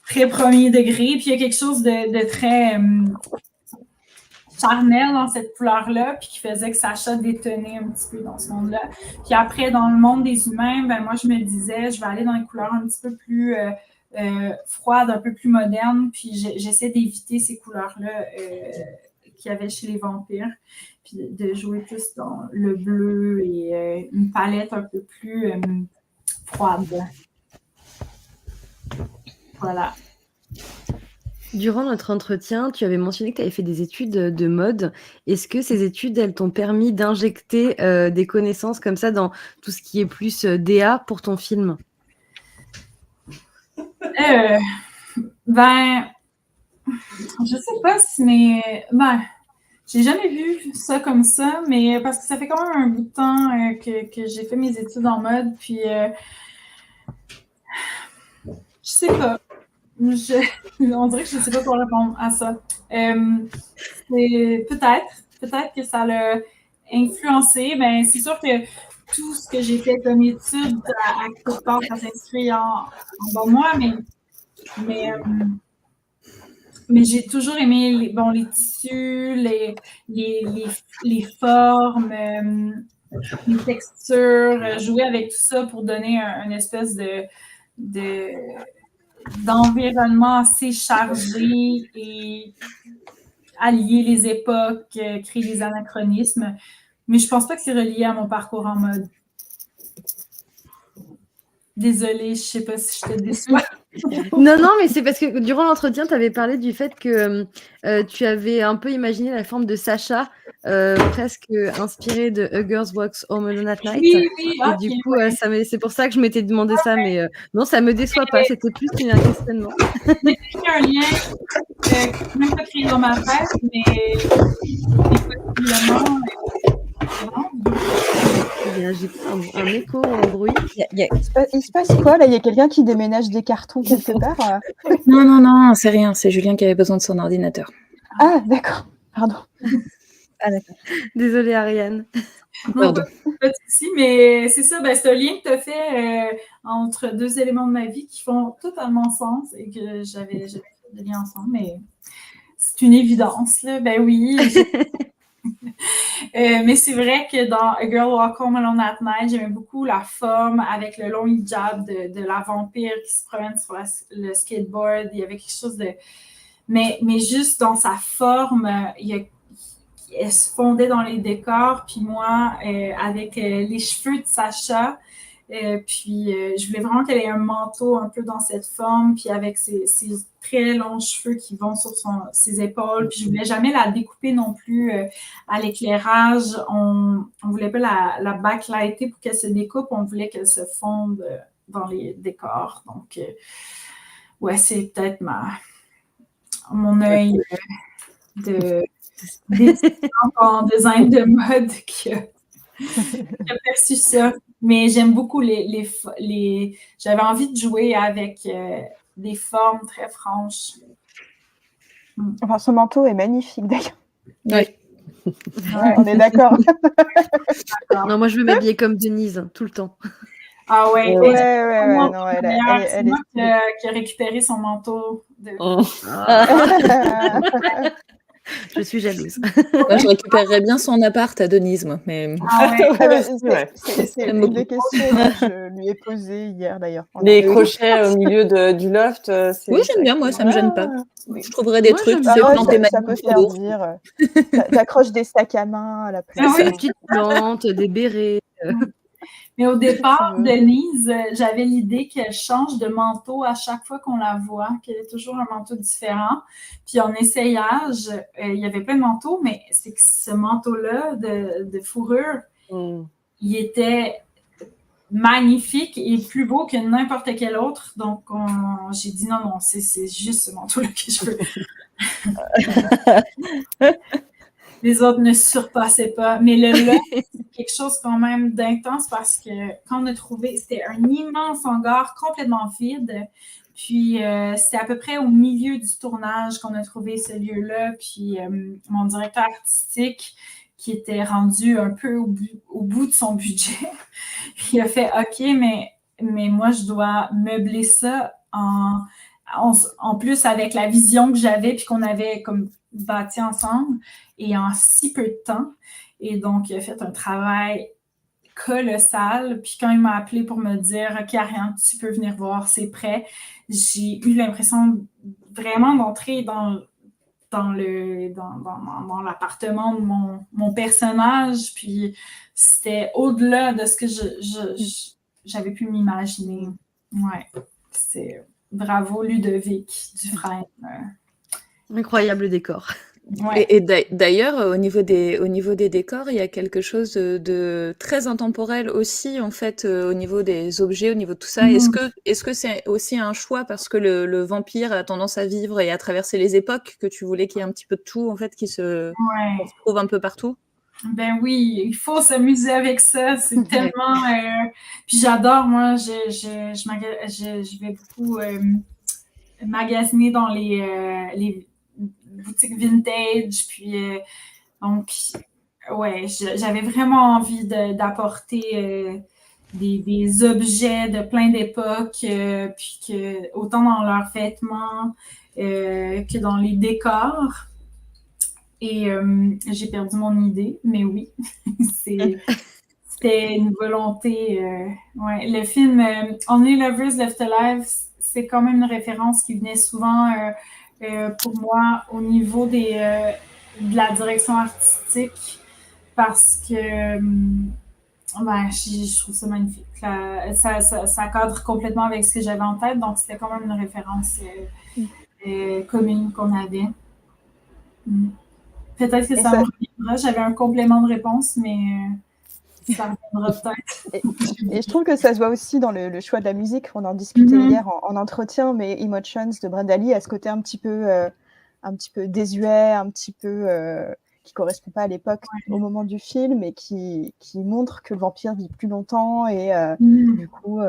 très premier degré. Puis il y a quelque chose de très charnel dans cette couleur-là, puis qui faisait que Sacha détonnait un petit peu dans ce monde-là. Puis après, dans le monde des humains, ben moi, je me disais, je vais aller dans une couleur un petit peu plus froide, un peu plus moderne, puis j'essaie d'éviter ces couleurs-là qu'il y avait chez les vampires, puis de jouer plus dans le bleu et une palette un peu plus froide. Voilà. Durant notre entretien, tu avais mentionné que tu avais fait des études de mode. Est-ce que ces études, elles t'ont permis d'injecter des connaissances comme ça dans tout ce qui est plus DA pour ton film? Ben, je sais pas si ben, j'ai jamais vu ça comme ça, mais parce que ça fait quand même un bout de temps que j'ai fait mes études en mode, puis je sais pas. On dirait que je ne sais pas quoi répondre à ça. Peut-être que ça l'a influencé, ben c'est sûr que tout ce que j'ai fait comme étude, à quelque part, ça s'inscrit en moi, mais j'ai toujours aimé les tissus, les formes, les textures, jouer avec tout ça pour donner une espèce d'environnement assez chargé et allier les époques, créer des anachronismes. Mais je pense pas que c'est relié à mon parcours en mode. Désolée, je sais pas si je te déçois. Non, mais c'est parce que durant l'entretien, tu avais parlé du fait que tu avais un peu imaginé la forme de Sacha, presque inspirée de A Girl Walks Home Alone at Night. Oui, et du coup, c'est pour ça que je m'étais demandé ça, mais non, ça me déçoit pas. C'était plus un questionnement. J'ai fait un lien que je n'ai même pas créé dans ma tête, mais possiblement. J'ai un écho, un bruit. Il se passe quoi là? Il y a quelqu'un qui déménage des cartons quelque part? Non, c'est rien. C'est Julien qui avait besoin de son ordinateur. Ah, d'accord. Pardon. Ah, d'accord. Désolée, Ariane. Pardon. Pas de souci, mais c'est ça, c'est un lien que tu as fait entre deux éléments de ma vie qui font totalement sens et que j'avais fait de lien ensemble, mais c'est une évidence, là. Ben oui. Mais c'est vrai que dans A Girl Walks Home Alone at Night, j'aimais beaucoup la forme avec le long hijab de la vampire qui se promène sur le skateboard. Il y avait quelque chose de... Mais juste dans sa forme, elle se fondait dans les décors. Puis moi, avec les cheveux de Sacha, puis je voulais vraiment qu'elle ait un manteau un peu dans cette forme, puis avec ses très longs cheveux qui vont sur ses épaules. Puis je voulais jamais la découper non plus à l'éclairage. On voulait pas la backlighter pour qu'elle se découpe. On voulait qu'elle se fonde dans les décors. Donc, ouais, c'est peut-être mon œil en design de mode qui a perçu ça. Mais j'aime beaucoup j'avais envie de jouer avec des formes très franches. Enfin, ce manteau est magnifique d'ailleurs. Oui. Ouais, on est d'accord. Non, moi je veux m'habiller comme Denise tout le temps. Ah ouais. Ouais, C'est moi qui a récupéré son manteau. Je suis jalouse. Moi, je récupérerais bien son appart à Denise, moi. Mais... C'est une des questions que je lui ai posées hier d'ailleurs. Les crochets au milieu du loft. Oui, j'aime bien, moi, ça me gêne pas. Je trouverais des trucs, ça peut servir. T'accroches des sacs à main à la place. Des petites plantes, des bérets. Mais au départ, Denise, j'avais l'idée qu'elle change de manteau à chaque fois qu'on la voit, qu'elle ait toujours un manteau différent. Puis en essayage, il y avait plein de manteaux, mais c'est que ce manteau-là de fourrure, il était magnifique et plus beau que n'importe quel autre. Donc, j'ai dit non, c'est juste ce manteau-là que je veux. Les autres ne surpassaient pas. Mais le loft, c'est quelque chose quand même d'intense parce que quand on a trouvé, c'était un immense hangar complètement vide. Puis, c'était à peu près au milieu du tournage qu'on a trouvé ce lieu-là. Puis, mon directeur artistique, qui était rendu un peu au bout de son budget, il a fait « OK, mais moi, je dois meubler ça en plus avec la vision que j'avais puis qu'on avait comme bâti ensemble et en si peu de temps. » Et donc, il a fait un travail colossal. Puis quand il m'a appelé pour me dire « OK, Ariane, tu peux venir voir, c'est prêt », j'ai eu l'impression vraiment d'entrer dans l'appartement de mon personnage. Puis c'était au-delà de ce que j'avais pu m'imaginer. Ouais, c'est... Bravo Ludovic Dufresne. Incroyable décor. Ouais. Et d'ailleurs, au niveau des décors, il y a quelque chose de très intemporel aussi, en fait, au niveau des objets, au niveau de tout ça. Est-ce que c'est aussi un choix parce que le vampire a tendance à vivre et à traverser les époques, que tu voulais qu'il y ait un petit peu de tout, en fait, qui se trouve un peu partout? Ben oui, il faut s'amuser avec ça. C'est tellement... Puis j'adore, moi, je vais beaucoup magasiner dans les boutiques vintage. Puis donc, ouais, j'avais vraiment envie d'apporter des objets de plein d'époques, puis que autant dans leurs vêtements que dans les décors. Et j'ai perdu mon idée, mais oui, c'était une volonté. Ouais. Le film Only Lovers Left Alive, c'est quand même une référence qui venait souvent pour moi au niveau de la direction artistique parce que je trouve ça magnifique. Ça cadre complètement avec ce que j'avais en tête, donc c'était quand même une référence commune qu'on avait. Peut-être que ça me reviendra. J'avais un complément de réponse, mais ça reviendra peut-être. Et je trouve que ça se voit aussi dans le choix de la musique. On en discutait hier en entretien, mais Emotions de Brenda Lee a ce côté un petit peu désuet, un petit peu qui correspond pas à l'époque, au moment du film, et qui montre que le vampire vit plus longtemps et du coup.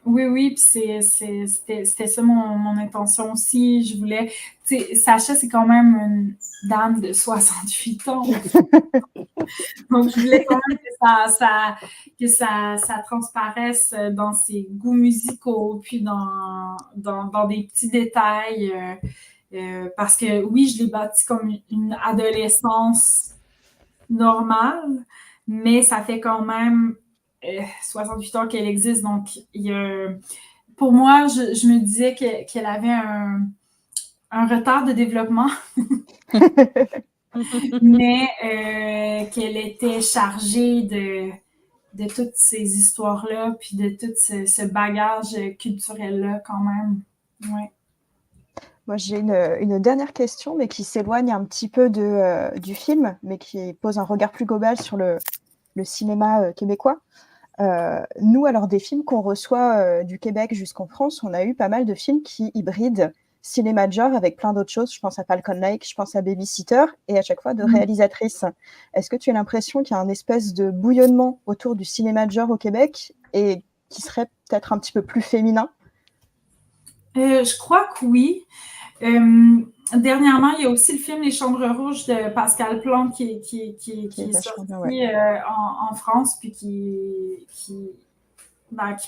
Oui, puis c'était ça mon intention aussi. Je voulais, tu sais, Sacha, c'est quand même une dame de 68 ans. Donc, je voulais quand même que ça transparaisse dans ses goûts musicaux, puis dans des petits détails. Parce que oui, je l'ai bâti comme une adolescence normale, mais ça fait quand même 68 ans qu'elle existe. Donc, pour moi, je me disais qu'elle avait un retard de développement, mais qu'elle était chargée de toutes ces histoires-là, puis de tout ce bagage culturel-là quand même. Ouais. Moi, j'ai une dernière question, mais qui s'éloigne un petit peu du film, mais qui pose un regard plus global sur le cinéma québécois. Nous, alors des films qu'on reçoit du Québec jusqu'en France, on a eu pas mal de films qui hybrident cinéma de genre avec plein d'autres choses. Je pense à Falcon Lake, je pense à Babysitter, et à chaque fois de réalisatrices. Est-ce que tu as l'impression qu'il y a un espèce de bouillonnement autour du cinéma de genre au Québec et qui serait peut-être un petit peu plus féminin? Je crois que oui. Dernièrement, il y a aussi le film Les Chambres Rouges de Pascal Plante qui est sorti en France, puis qui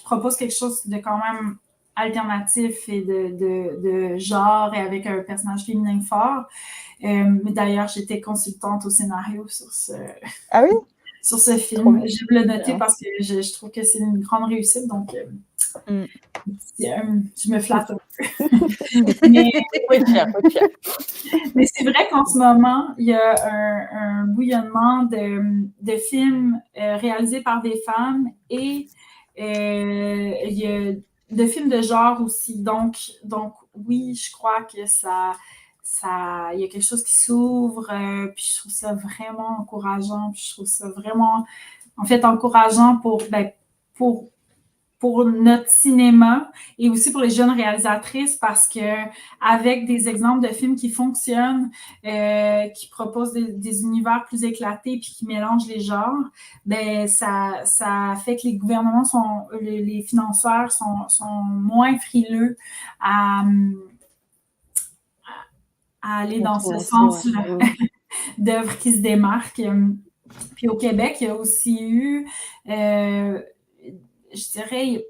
propose quelque chose de quand même alternatif et de genre et avec un personnage féminin fort. Mais d'ailleurs, j'étais consultante au scénario sur sur ce film. Je vais le noter parce que je trouve que c'est une grande réussite, donc je me flatte un peu. Mais c'est vrai qu'en ce moment, il y a un bouillonnement de films réalisés par des femmes et il y a de films de genre aussi. Donc oui, je crois que il y a quelque chose qui s'ouvre, puis je trouve ça vraiment encourageant, puis je trouve ça vraiment, en fait, encourageant pour notre cinéma et aussi pour les jeunes réalisatrices parce que avec des exemples de films qui fonctionnent, qui proposent des univers plus éclatés puis qui mélangent les genres, ben ça fait que les gouvernements les financeurs sont moins frileux à aller dans ce sens-là d'œuvres qui se démarquent. Puis au Québec, il y a aussi eu je dirais,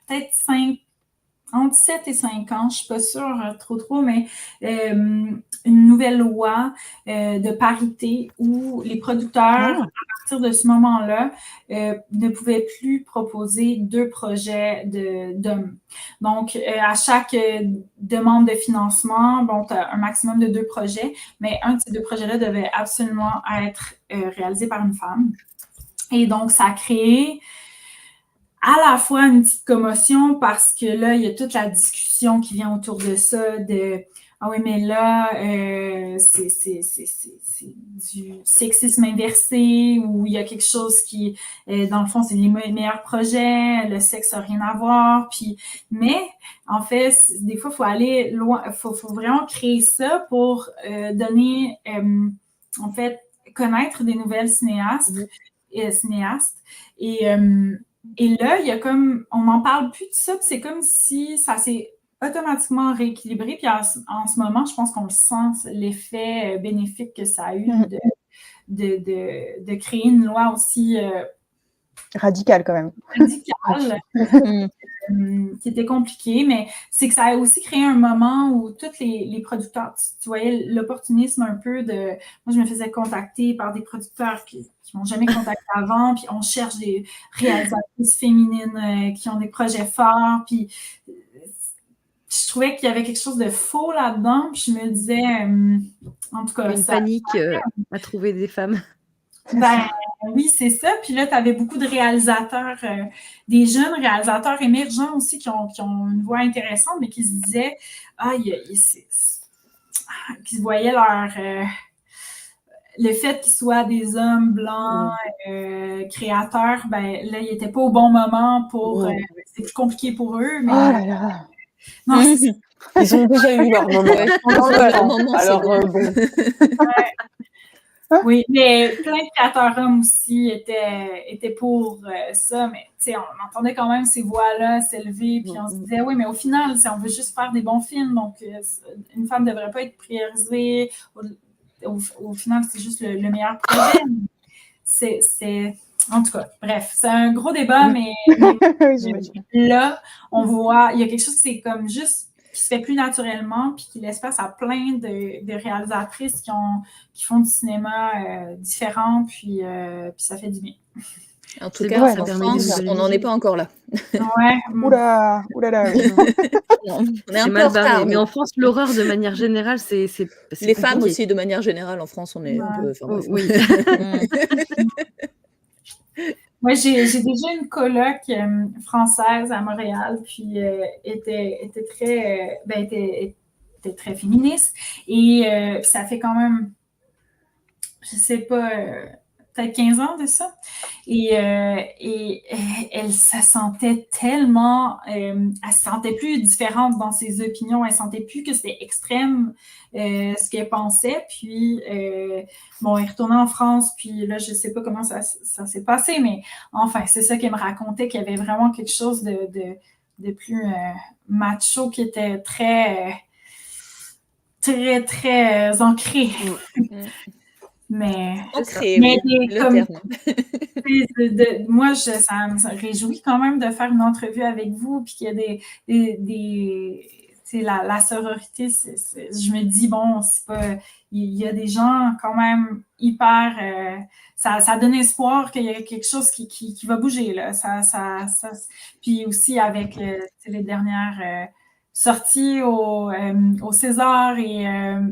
peut-être entre 7 et 5 ans, je ne suis pas sûre trop, mais une nouvelle loi de parité où les producteurs, à partir de ce moment-là, ne pouvaient plus proposer 2 projets d'hommes. Donc, à chaque demande de financement, tu as un maximum de 2 projets, mais un de ces 2 projets-là devait absolument être réalisé par une femme. Et donc, ça a créé à la fois une petite commotion parce que là, il y a toute la discussion qui vient autour de ça, de « Ah oui, mais là, c'est du sexisme inversé ou il y a quelque chose qui, dans le fond, c'est les meilleurs projets, le sexe n'a rien à voir. » Mais, en fait, des fois, il faut aller loin, il faut vraiment créer ça pour donner, en fait, connaître des nouvelles cinéastes. Et là, il y a comme, on n'en parle plus de ça, puis c'est comme si ça s'est automatiquement rééquilibré. Puis en ce moment, je pense qu'on le sent, l'effet bénéfique que ça a eu de créer une loi aussi Radical quand même. radicale, qui était compliquée, mais c'est que ça a aussi créé un moment où tous les producteurs, tu voyais l'opportunisme un peu de... Moi, je me faisais contacter par des producteurs qui m'ont jamais contacté avant, puis on cherche des réalisatrices féminines qui ont des projets forts, puis je trouvais qu'il y avait quelque chose de faux là-dedans, puis je me disais, en tout cas... Une panique à trouver des femmes. Ben oui, c'est ça. Puis là, tu avais beaucoup de réalisateurs, des jeunes réalisateurs émergents aussi qui ont une voix intéressante, mais qui se disaient, qui se voyaient le fait qu'ils soient des hommes blancs, créateurs, ben là, ils n'étaient pas au bon moment pour... c'est plus compliqué pour eux. Mais, Oh là là! Non, ils ont déjà eu leur moment. Alors, bon. Oui, mais plein de créateurs hommes aussi étaient pour ça, mais tu sais, on entendait quand même ces voix-là s'élever, puis on se disait, oui, mais au final, on veut juste faire des bons films, donc une femme ne devrait pas être priorisée. Au final, c'est juste le meilleur projet. C'est en tout cas, bref, c'est un gros débat, mais là, on voit, il y a quelque chose qui c'est comme juste qui se fait plus naturellement, puis qui laisse place à plein de réalisatrices qui font du cinéma différent, puis ça fait du bien. En tout cas, en France, on n'en est pas encore là. Ouais. Oula là, oui. On est un peu mal en retard. barré. Mais en France, l'horreur, de manière générale, c'est les femmes compliqué. aussi, de manière générale, en France, on est un peu... Enfin, bref. Oui. Moi, j'ai déjà une coloc française à Montréal, puis était très féministe, et ça fait quand même, je sais pas, peut-être 15 ans de ça, et elle se sentait tellement, elle se sentait plus différente dans ses opinions, elle sentait plus que c'était extrême ce qu'elle pensait, puis bon, elle retournait en France, puis là, je sais pas comment ça s'est passé, mais enfin, c'est ça qu'elle me racontait, qu'il y avait vraiment quelque chose de plus macho qui était très ancré. Mais moi, ça me réjouit quand même de faire une entrevue avec vous, puis qu'il y a la sororité, je me dis, bon, c'est pas, il y a des gens quand même hyper, ça donne espoir qu'il y a quelque chose qui va bouger, là. Puis aussi avec les dernières sorties au César, et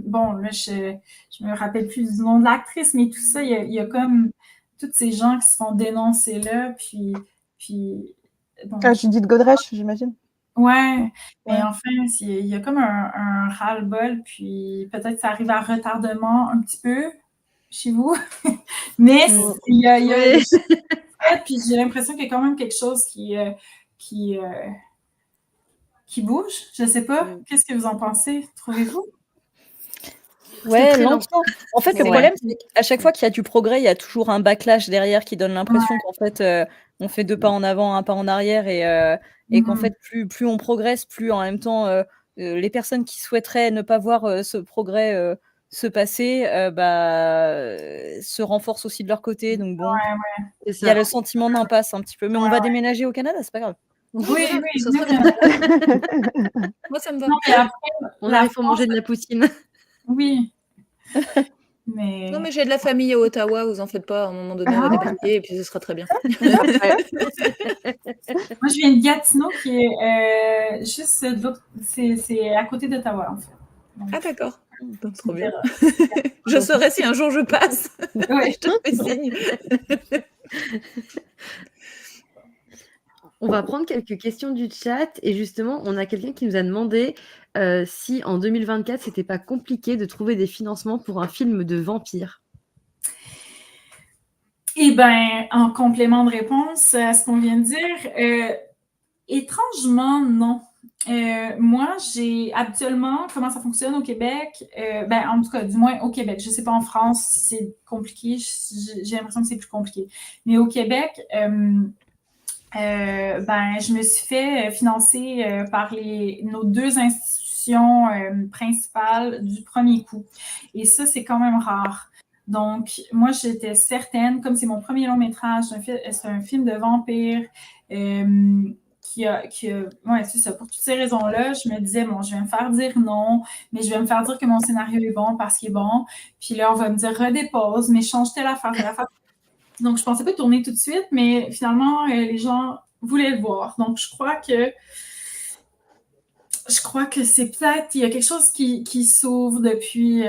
bon, là, je me rappelle plus du nom de l'actrice, mais tout ça, il y a comme tous ces gens qui se font dénoncer là, puis bon. Judith Godrèche, j'imagine. Ouais, mais enfin, il y a comme un ras-le-bol, puis peut-être ça arrive à retardement un petit peu chez vous, mais il y a puis j'ai l'impression qu'il y a quand même quelque chose qui bouge. Je sais pas, qu'est-ce que vous en pensez, trouvez-vous? Ouais, lentement. En fait, le problème, c'est qu'à chaque fois qu'il y a du progrès, il y a toujours un backlash derrière qui donne l'impression qu'en fait, on fait 2 pas en avant, 1 pas en arrière, et qu'en fait, plus on progresse, plus en même temps, les personnes qui souhaiteraient ne pas voir ce progrès se passer, se renforcent aussi de leur côté. Donc bon, il y a le sentiment d'impasse un petit peu. Mais on va déménager au Canada, c'est pas grave. Oui. Moi, ça me va. Non, mais après, on arrive pour manger de la poutine. Oui. Mais... Non, mais j'ai de la famille à Ottawa, vous en faites pas, à un moment donné, on va débarquer et puis ce sera très bien. Moi, je viens de Gatineau, qui est juste c'est à côté d'Ottawa, en fait. Donc, ah, d'accord. Trop bien. Je saurai si un jour je passe. Ouais. Je te fais signe. On va prendre quelques questions du chat, et justement, on a quelqu'un qui nous a demandé si en 2024, c'était pas compliqué de trouver des financements pour un film de vampire. Eh bien, en complément de réponse à ce qu'on vient de dire, étrangement, non. Moi, j'ai habituellement, comment ça fonctionne au Québec, en tout cas, du moins au Québec, je ne sais pas en France si c'est compliqué, j'ai l'impression que c'est plus compliqué. Mais au Québec, je me suis fait financer par nos 2 institutions principales du premier coup. Et ça, c'est quand même rare. Donc, moi, j'étais certaine, comme c'est mon premier long métrage, c'est un film de vampire ouais, c'est ça. Pour toutes ces raisons-là, je me disais, bon, je vais me faire dire non, mais je vais me faire dire que mon scénario est bon parce qu'il est bon. Puis là, on va me dire redépose, mais change telle affaire, telle affaire. Donc, je pensais pas tourner tout de suite, mais finalement, les gens voulaient le voir. Donc, je crois que c'est peut-être, il y a quelque chose qui s'ouvre depuis,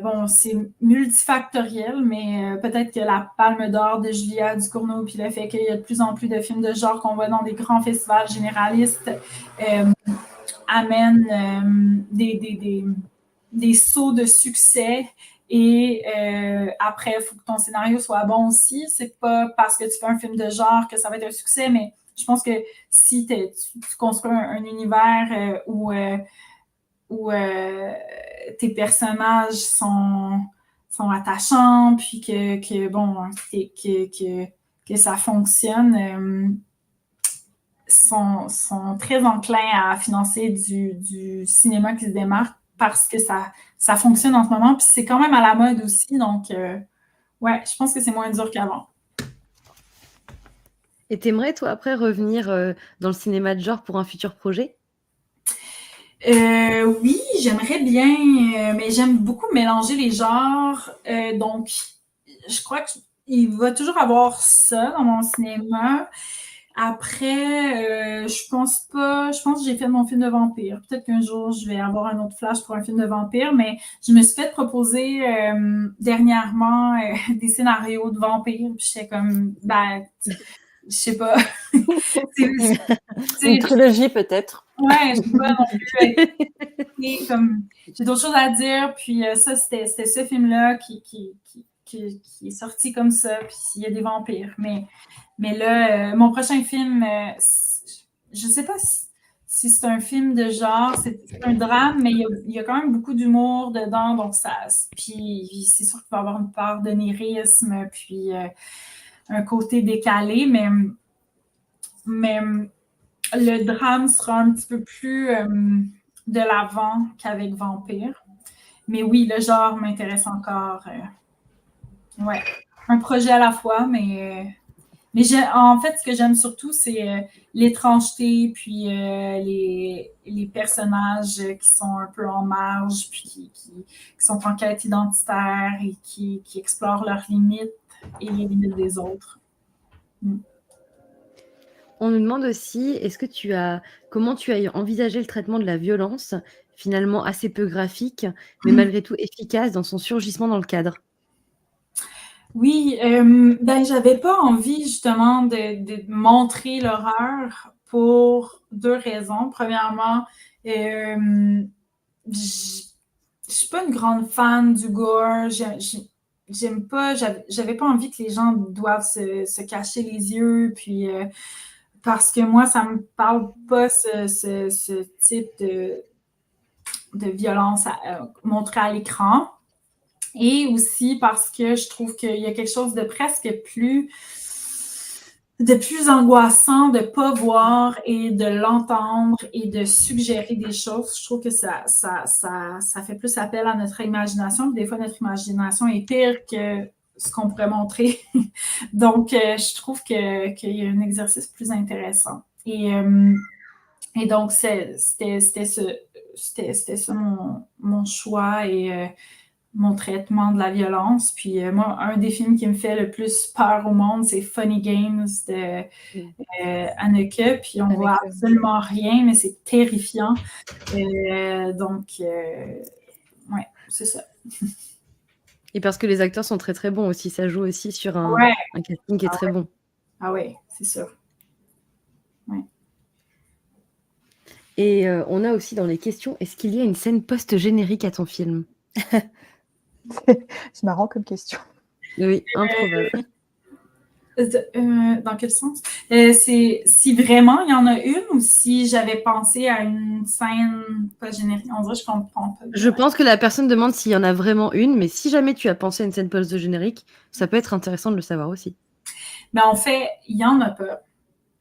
bon, c'est multifactoriel, mais peut-être que la Palme d'Or de Julia Ducournau, puis le fait qu'il y a de plus en plus de films de genre qu'on voit dans des grands festivals généralistes, amène des sauts de succès. Et après, il faut que ton scénario soit bon aussi. C'est pas parce que tu fais un film de genre que ça va être un succès, mais je pense que si tu construis un univers où tes personnages sont attachants, puis que ça fonctionne, sont très enclins à financer du cinéma qui se démarque parce que ça fonctionne en ce moment, puis c'est quand même à la mode aussi, donc ouais, je pense que c'est moins dur qu'avant. Et t'aimerais, toi, après, revenir dans le cinéma de genre pour un futur projet? Oui, j'aimerais bien, mais j'aime beaucoup mélanger les genres, donc je crois qu'il va toujours avoir ça dans mon cinéma. Après, je pense que j'ai fait mon film de vampire. Peut-être qu'un jour, je vais avoir un autre flash pour un film de vampire, mais je me suis fait proposer dernièrement des scénarios de vampires, puis j'étais comme, je sais pas. Une trilogie, peut-être. Ouais, je sais pas non plus. Comme, j'ai d'autres choses à dire, puis ça, c'était ce film-là qui est sorti comme ça, puis il y a des vampires. Mais là, mon prochain film, je sais pas si c'est un film de genre, c'est un drame, mais il y a quand même beaucoup d'humour dedans, donc puis c'est sûr qu'il va y avoir une part d'onirisme, puis un côté décalé, mais le drame sera un petit peu plus de l'avant qu'avec Vampire. Mais oui, le genre m'intéresse encore. Ouais, un projet à la fois, mais en fait, ce que j'aime surtout, c'est l'étrangeté, puis les personnages qui sont un peu en marge, puis qui sont en quête identitaire et qui explorent leurs limites et les limites des autres. On nous demande aussi, comment tu as envisagé le traitement de la violence, finalement assez peu graphique, mais malgré tout efficace dans son surgissement dans le cadre? Oui, j'avais pas envie justement de montrer l'horreur pour 2 raisons. Premièrement, je suis pas une grande fan du gore. J'aime pas, j'avais pas envie que les gens doivent se cacher les yeux, puis parce que moi, ça me parle pas ce type de violence montrée à l'écran. Et aussi parce que je trouve qu'il y a quelque chose de presque plus angoissant de ne pas voir et de l'entendre et de suggérer des choses. Je trouve que ça fait plus appel à notre imagination. Des fois, notre imagination est pire que ce qu'on pourrait montrer. Donc, je trouve qu'il y a un exercice plus intéressant. Et donc, c'était ça mon choix et mon traitement de la violence. Puis moi, un des films qui me fait le plus peur au monde, c'est Funny Games de Haneke. Puis on voit absolument rien, mais c'est terrifiant. Donc, ouais, c'est ça. Et parce que les acteurs sont très très bons aussi, ça joue aussi sur un casting qui est très bon. Ah ouais, c'est sûr. Ouais. Et on a aussi dans les questions, est-ce qu'il y a une scène post-générique à ton film? C'est marrant comme question. Oui, improbable. Dans quel sens? C'est si vraiment il y en a une ou si j'avais pensé à une scène post-générique. On dirait que je comprends pas. Je pense que la personne demande s'il y en a vraiment une, mais si jamais tu as pensé à une scène post-générique, ça peut être intéressant de le savoir aussi. Mais en fait, il y en a pas.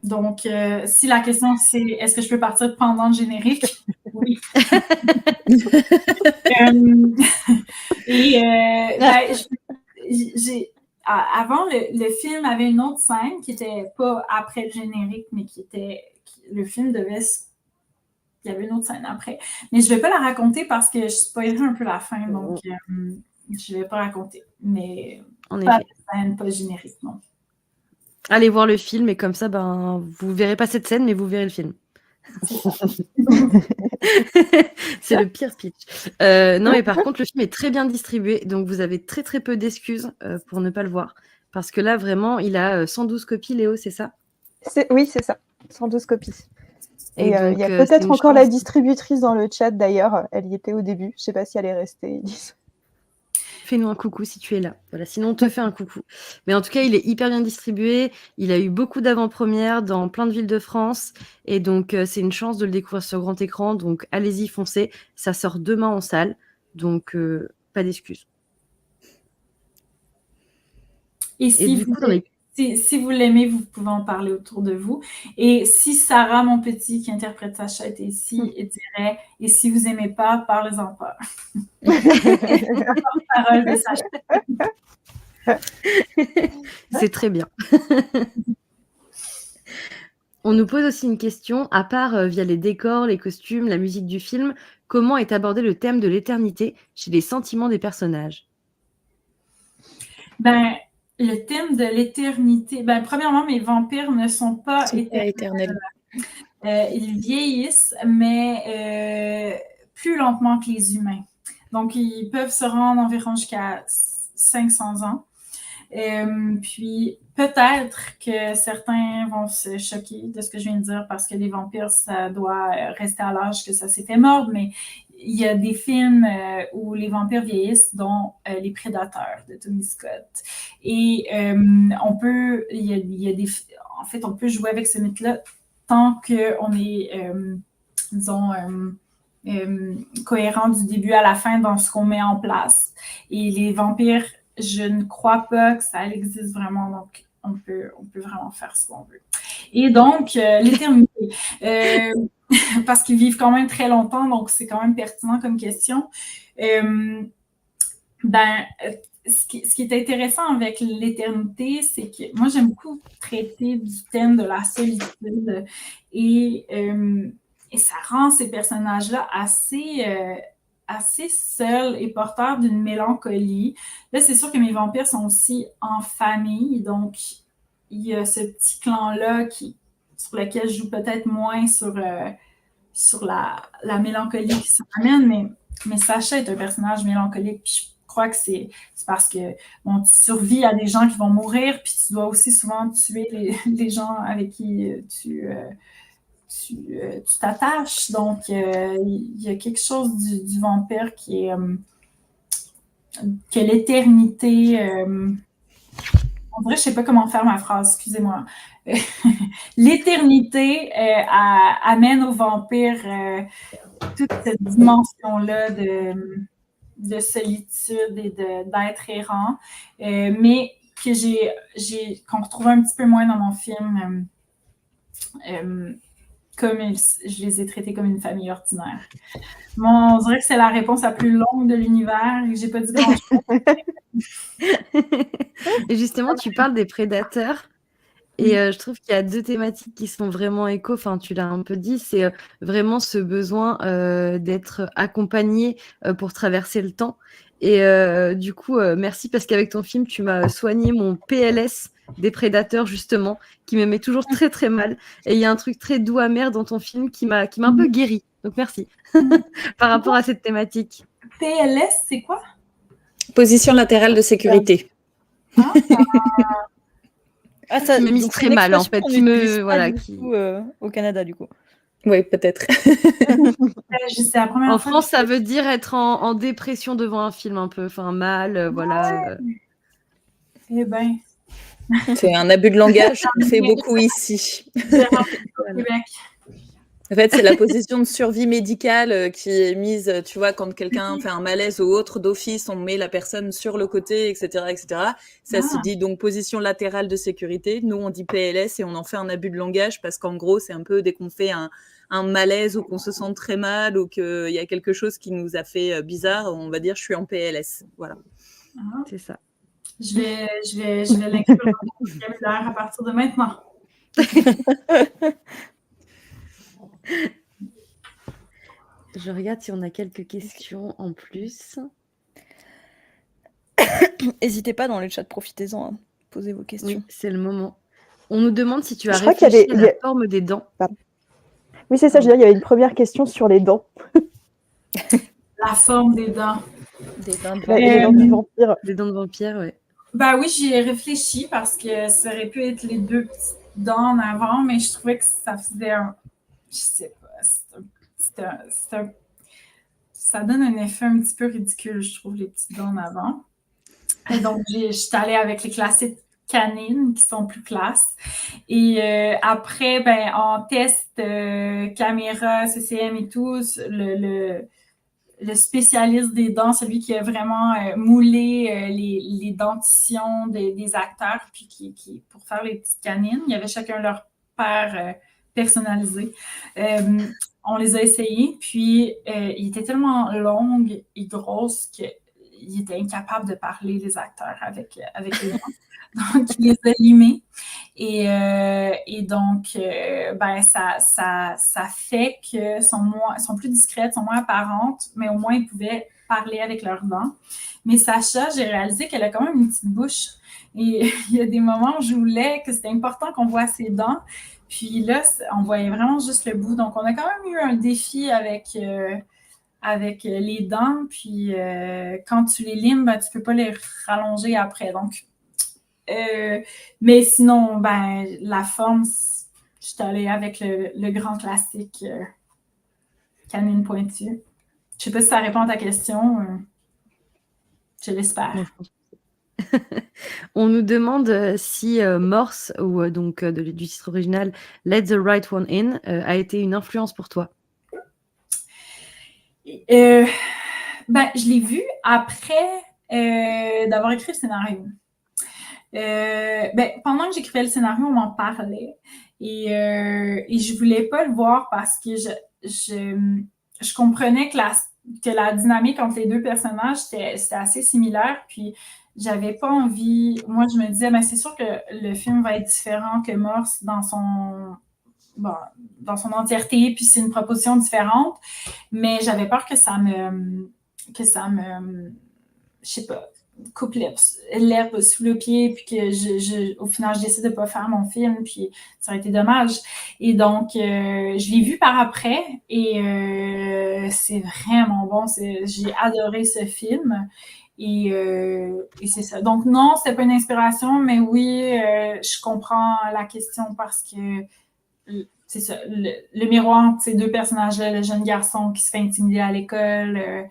Donc, si la question c'est est-ce que je peux partir pendant le générique? Oui. avant, le film avait une autre scène qui n'était pas après le générique, mais le film devait il y avait une autre scène après. Mais je ne vais pas la raconter parce que je spoilerai un peu la fin, donc je ne vais pas raconter. Mais En pas effet. de scène, pas générique, non. Allez voir le film et comme ça, vous verrez pas cette scène, mais vous verrez le film. C'est le pire speech. Non, mais par contre, le film est très bien distribué, donc vous avez très très peu d'excuses pour ne pas le voir. Parce que là, vraiment, il a 112 copies, Léo, c'est ça? Oui, c'est ça, 112 copies. Et donc, il y a c'est peut-être une encore la chance. distributrice dans le chat d'ailleurs, elle y était au début, je sais pas si elle est restée. Fais-nous un coucou si tu es là. Voilà, sinon on te fait un coucou. Mais en tout cas, il est hyper bien distribué. Il a eu beaucoup d'avant-premières dans plein de villes de France. Et donc, c'est une chance de le découvrir sur grand écran. Donc, allez-y, foncez. Ça sort demain en salle. Donc, pas d'excuses. Et si vous l'aimez, vous pouvez en parler autour de vous. Et si Sarah, mon petit, qui interprète Sacha, était ici, elle dirait « Et si vous n'aimez pas, parlez-en pas. » Parole de Sacha. C'est très bien. On nous pose aussi une question, à part via les décors, les costumes, la musique du film, comment est abordé le thème de l'éternité chez les sentiments des personnages? Le thème de l'éternité, premièrement, mes vampires ne sont pas éternels. Ils vieillissent, mais plus lentement que les humains. Donc, ils peuvent se rendre environ jusqu'à 500 ans. Puis, peut-être que certains vont se choquer de ce que je viens de dire parce que les vampires, ça doit rester à l'âge que ça s'est fait mordre, mais il y a des films où les vampires vieillissent, dont Les Prédateurs de Tony Scott. Et on peut jouer avec ce mythe-là tant qu'on est, cohérent du début à la fin dans ce qu'on met en place. Et les vampires, je ne crois pas que ça existe vraiment, donc on peut vraiment faire ce qu'on veut. Et donc, l'éternité, parce qu'ils vivent quand même très longtemps, donc c'est quand même pertinent comme question. Ce qui est intéressant avec l'éternité, c'est que moi, j'aime beaucoup traiter du thème de la solitude et ça rend ces personnages-là assez seuls et porteurs d'une mélancolie. Là, c'est sûr que mes vampires sont aussi en famille, donc il y a ce petit clan-là sur lequel je joue peut-être moins sur la mélancolie qui s'en amène, mais Sacha est un personnage mélancolique, puis je crois que c'est parce que tu survis à des gens qui vont mourir, puis tu dois aussi souvent tuer les gens avec qui tu t'attaches. Donc, il y a quelque chose du vampire qui est que l'éternité... on dirait, je ne sais pas comment faire ma phrase, excusez-moi. L'éternité amène au vampire toute cette dimension-là de solitude et d'être errant, mais qu'on retrouve un petit peu moins dans mon film, comme je les ai traités comme une famille ordinaire. Bon, on dirait que c'est la réponse la plus longue de l'univers et que j'ai pas dit grand-chose. Et justement, tu parles des prédateurs. Et je trouve qu'il y a deux thématiques qui sont vraiment écho, enfin tu l'as un peu dit, c'est vraiment ce besoin d'être accompagné pour traverser le temps. Et du coup, merci parce qu'avec ton film, tu m'as soigné mon PLS des prédateurs justement, qui me met toujours très très mal. Et il y a un truc très doux amer dans ton film qui m'a un peu guéri. Donc merci par rapport à cette thématique. PLS, c'est quoi? Position latérale de sécurité. Ça m'a mise très mal en fait. Au Canada du coup. Oui, peut-être. En France, ça veut dire être en dépression devant un film un peu, enfin mal, voilà. Eh ben. C'est un abus de langage qu'on fait beaucoup ici. Voilà. En fait, c'est la position de survie médicale qui est mise, tu vois, quand quelqu'un fait un malaise ou autre, d'office, on met la personne sur le côté, etc., etc. Ça se dit donc position latérale de sécurité. Nous, on dit PLS et on en fait un abus de langage parce qu'en gros, c'est un peu dès qu'on fait un malaise ou qu'on se sent très mal ou qu'il y a quelque chose qui nous a fait bizarre, on va dire je suis en PLS. Voilà. C'est ça. Je vais l'inclure dans mon vocabulaire à partir de maintenant. Je regarde si on a quelques questions en plus. N'hésitez pas dans le chat, profitez-en, hein. Posez vos questions. Oui, c'est le moment. On nous demande si tu as Je crois qu'il y réfléchi avait- à la forme des dents. Pardon. Oui, c'est ça, je veux dire, il y avait une première question sur les dents. La forme des dents. Des dents de Les dents du vampire. Des dents de vampire, ouais. Ben oui, j'y ai réfléchi parce que ça aurait pu être les 2 petites dents en avant, mais je trouvais que ça faisait un... Je sais pas, ça donne un effet un petit peu ridicule, je trouve, les petites dents en avant. Et donc, je suis allée avec les classiques canines qui sont plus classe. Et après, ben, en test caméra, CCM et tout, le spécialiste des dents, celui qui a vraiment moulé les dentitions des acteurs, puis qui pour faire les petites canines, il y avait chacun leur paire personnalisée. On les a essayés, puis ils étaient tellement longues et grosses qu'ils étaient incapables de parler, les acteurs, avec les dents. Donc, il les a limés. Et donc, ben, ça fait que sont plus discrètes, sont moins apparentes, mais au moins, ils pouvaient parler avec leurs dents. Mais Sacha, j'ai réalisé qu'elle a quand même une petite bouche. Et il y a des moments où je voulais que c'était important qu'on voit ses dents. Puis là, on voyait vraiment juste le bout. Donc, on a quand même eu un défi avec les dents. Puis, quand tu les limes, ben, tu peux pas les rallonger après. Donc, mais sinon, ben, la forme, je suis allée avec le grand classique canine pointue. Je sais pas si ça répond à ta question. Je l'espère. On nous demande si Morse, ou donc du titre original Let the Right One In, a été une influence pour toi. Ben, je l'ai vu après d'avoir écrit le scénario. Ben, pendant que j'écrivais le scénario, on m'en parlait et je voulais pas le voir parce que je comprenais que la dynamique entre les 2 personnages c'était assez similaire, puis j'avais pas envie. Moi, je me disais, ben, c'est sûr que le film va être différent que Morse dans son entièreté, puis c'est une proposition différente, mais j'avais peur que ça me je sais pas, coupe l'herbe sous le pied, puis que au final, je décide de pas faire mon film, puis ça aurait été dommage. Et donc, je l'ai vu par après, et c'est vraiment bon. J'ai adoré ce film, et c'est ça. Donc, non, c'était pas une inspiration, mais oui, je comprends la question parce que c'est ça, le miroir entre ces 2 personnages-là, le jeune garçon qui se fait intimider à l'école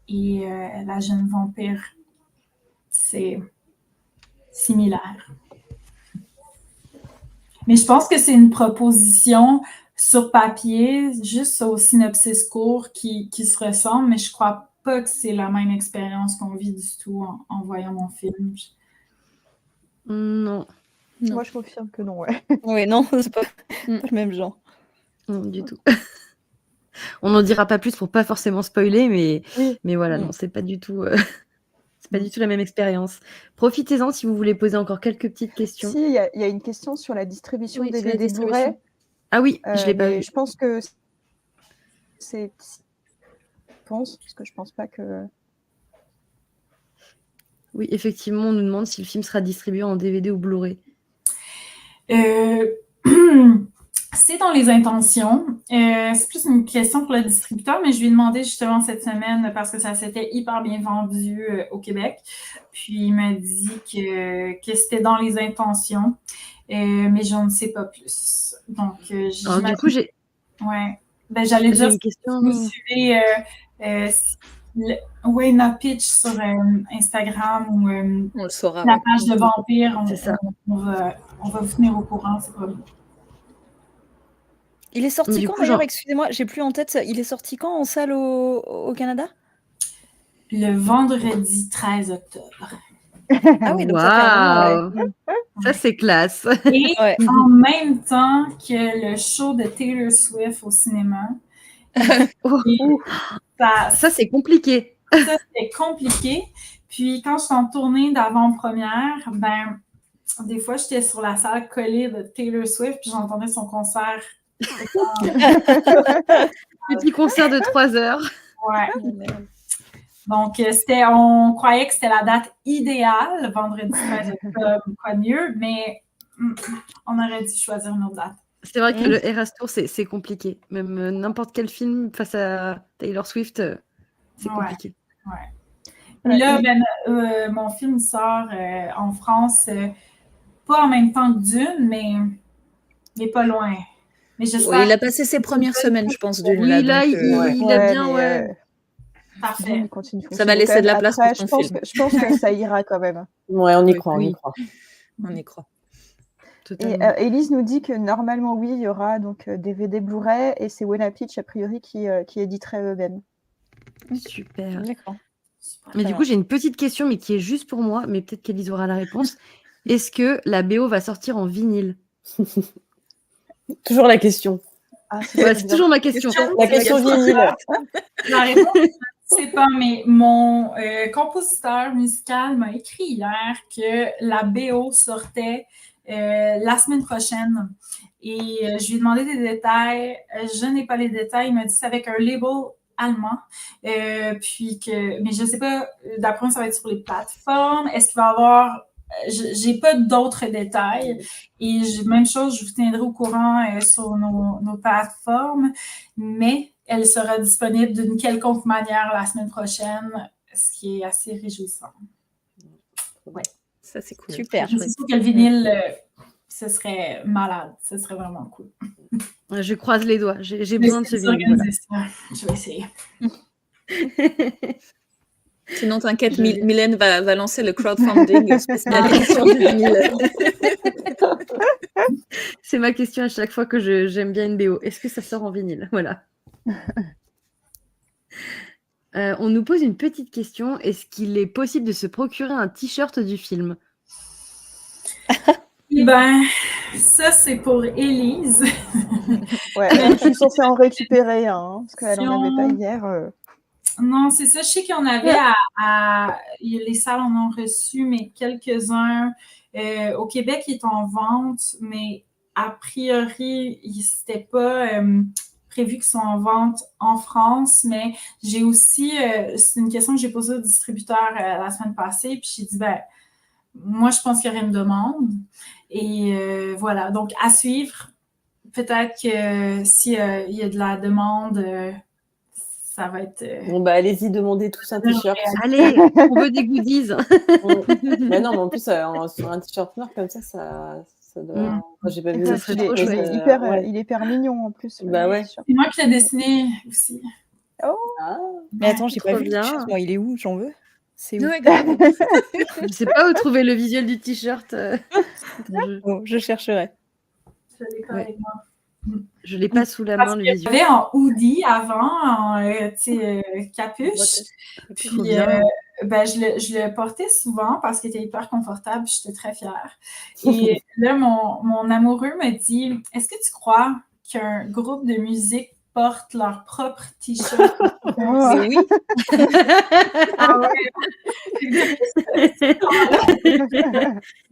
et la jeune vampire, c'est similaire. Mais je pense que c'est une proposition sur papier, juste au synopsis court qui se ressemble, mais je crois pas que c'est la même expérience qu'on vit du tout en voyant mon film. Non. Moi, je confirme que non, ouais. Oui, non, c'est pas le même genre. Non, du tout. On n'en dira pas plus pour pas forcément spoiler, mais voilà, non, c'est pas du tout... C'est pas du tout la même expérience. Profitez-en si vous voulez poser encore quelques petites questions. Si, il y a une question sur la distribution Oui, sur la DVD distribution. Blu-ray. Ah oui, je l'ai pas mais vu. je pense que c'est... parce que je pense pas que... Oui, effectivement, on nous demande si le film sera distribué en DVD ou Blu-ray. C'est dans les intentions. C'est plus une question pour le distributeur, mais je lui ai demandé justement cette semaine parce que ça s'était hyper bien vendu au Québec. Puis il m'a dit que c'était dans les intentions, mais je ne sais pas plus. Donc, alors, du coup, j'ai... Ouais. Ben, j'allais dire, une question... si vous suivez Wayna Pitch sur Instagram ou on le saura, la ouais. page de Vampire, on va vous tenir au courant, c'est promis. Il est sorti Du quand coup, d'ailleurs? genre- Excusez-moi, j'ai plus en tête. Il est sorti quand en salle au Canada? Le vendredi 13 octobre. Ah oui, donc ça fait un moment, ouais. Waouh! Ça, c'est classe. Et Ouais. en même temps que le show de Taylor Swift au cinéma. Oh. Et Ça, c'est compliqué. ça, c'était compliqué. Puis quand j'étais en tournée d'avant-première, ben des fois, j'étais sur la salle collée de Taylor Swift, puis j'entendais son concert. Petit concert de 3 heures. Ouais. Donc, on croyait que c'était la date idéale, vendredi 13 octobre, quoi de mieux, mais on aurait dû choisir une autre date. C'est vrai que le Eras Tour, c'est compliqué. Même n'importe quel film face à Taylor Swift, c'est compliqué. Ouais. Et là, mon film sort en France, pas en même temps que Dune, mais pas loin. Mais j'espère. Il a passé ses premières semaines, je pense, Dune. Oui, là, il a bien, Parfait. Ça va laisser de la place pour ton film. Je pense que ça ira quand même. Ouais, on y croit, on y croit. On y croit. Et Élise nous dit que normalement, oui, il y aura donc DVD Blu-ray et c'est Wena Pitch, a priori, qui éditerait eux-mêmes. Super. D'accord. Mais du coup, j'ai une petite question, mais qui est juste pour moi, mais peut-être qu'Élise aura la réponse. Est-ce que la BO va sortir en vinyle? Toujours la question. Ah, c'est toujours ma question. La question vinyle. La réponse, je ne sais pas, mais mon compositeur musical m'a écrit hier que la BO sortait la semaine prochaine. Et je lui ai demandé des détails. Je n'ai pas les détails. Il m'a dit que c'est avec un label allemand. Mais je ne sais pas, d'après moi, ça va être sur les plateformes. Est-ce qu'il va y avoir... J'ai pas d'autres détails. Et même chose, je vous tiendrai au courant sur nos plateformes. Mais elle sera disponible d'une quelconque manière la semaine prochaine, ce qui est assez réjouissant. Ouais. Ça, c'est cool. Super. C'est sûr que le vinyle, ce serait malade. Ce serait vraiment cool. Je croise les doigts. J'ai besoin de ce vinyle. Voilà. Je vais essayer. Sinon, t'inquiète, Mylène va lancer le crowdfunding spécialisé sur du vinyle. C'est ma question à chaque fois que j'aime bien une BO. Est-ce que ça sort en vinyle? Voilà. On nous pose une petite question. Est-ce qu'il est possible de se procurer un t-shirt du film? Ben, ça, c'est pour Élise. Ouais, je suis censée en récupérer un, parce qu'elle n'en avait pas hier. Non, c'est ça. Je sais qu'il y en avait les salles en ont reçu, mais quelques-uns. Au Québec, ils est en vente, mais a priori, c'était pas prévu qu'ils soient en vente en France. Mais j'ai aussi, c'est une question que j'ai posée au distributeur la semaine passée, puis j'ai dit, moi, je pense qu'il y aurait une demande. Et voilà, donc à suivre. Peut-être que s'il y a de la demande... ça va être... Bon, allez-y, demandez tous un t-shirt. Allez, on veut des goodies. Mais non, mais en plus, sur un t-shirt noir comme ça doit... Moi, j'ai pas vu. Ça serait trop chouette. Il est hyper mignon, en plus. Ouais. C'est moi qui l'ai dessiné aussi. Oh. Mais attends, j'ai trop pas vu le bien. t-shirt. Moi, il est où? J'en veux. C'est où? Je sais pas où trouver le visuel du t-shirt. Bon, je chercherai. Je l'ai pas avec moi. Je l'ai pas sous la main, le visuel. J'avais en hoodie avant, en capuche. Puis je le portais souvent parce qu'il était hyper confortable. J'étais très fière. Et là, mon amoureux me dit, est-ce que tu crois qu'un groupe de musique porte leur propre t-shirt? Oui. Ah ouais.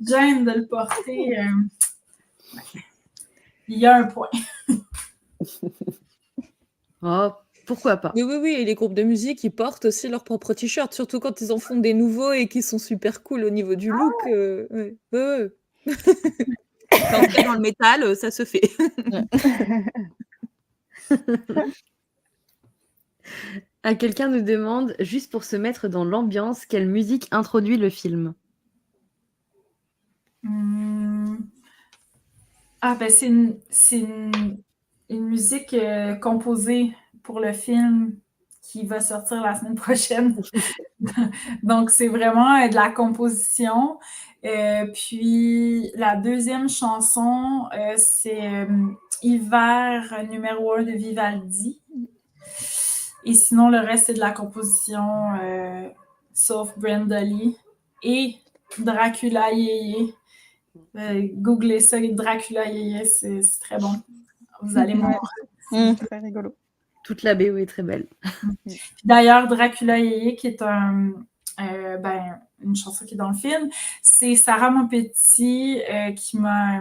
J'aime de le porter. Il y a un point. Oh, pourquoi pas? Oui, et les groupes de musique, ils portent aussi leur propre t-shirt, surtout quand ils en font des nouveaux et qui sont super cool au niveau du look. Ouais. Quand on est dans le métal, ça se fait. Quelqu'un nous demande, juste pour se mettre dans l'ambiance, quelle musique introduit le film? C'est une musique composée pour le film qui va sortir la semaine prochaine. Donc, c'est vraiment de la composition. Puis, la deuxième chanson, c'est Hiver numéro 1 de Vivaldi. Et sinon, le reste, c'est de la composition, sauf Brenda Lee. Et Dracula Yeye. Googlez ça, Dracula Yeye, c'est très bon. Vous allez mourir. Très rigolo. Toute la BO est très belle. D'ailleurs, Dracula Yeye, qui est un une chanson qui est dans le film. C'est Sarah Monpetit qui m'a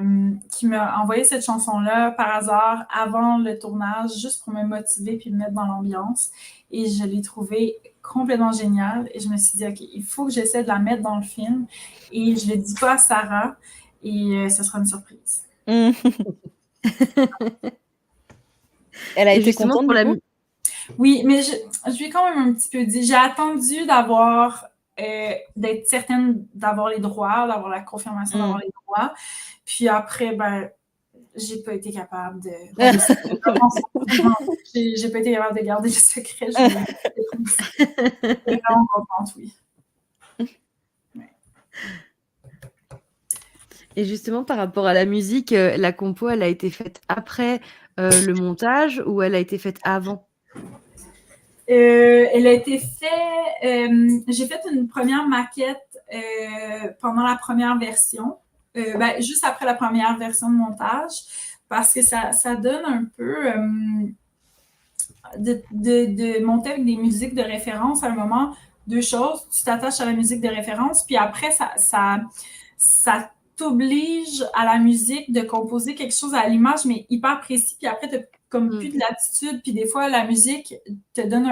envoyé cette chanson-là par hasard avant le tournage, juste pour me motiver puis me mettre dans l'ambiance. Et je l'ai trouvée complètement géniale. Et je me suis dit, OK, il faut que j'essaie de la mettre dans le film. Et je ne le dis pas à Sarah. Et ce sera une surprise. Elle a Et été justement, contente pour du la coup? Oui, mais je lui ai quand même un petit peu dit. J'ai attendu d'être certaine d'avoir les droits, d'avoir la confirmation d'avoir les droits. Puis après, j'ai pas été capable de. J'ai pas été capable de garder le secret. Je suis vraiment contente, oui. Et justement, par rapport à la musique, la compo, elle a été faite après le montage ou elle a été faite avant? Elle a été faite. J'ai fait une première maquette pendant la première version, juste après la première version de montage, parce que ça donne un peu de monter avec des musiques de référence à un moment. Deux choses, tu t'attaches à la musique de référence, puis après, ça t'oblige à la musique de composer quelque chose à l'image, mais hyper précis, puis après, tu n'as comme plus de latitude, puis des fois, la musique te donne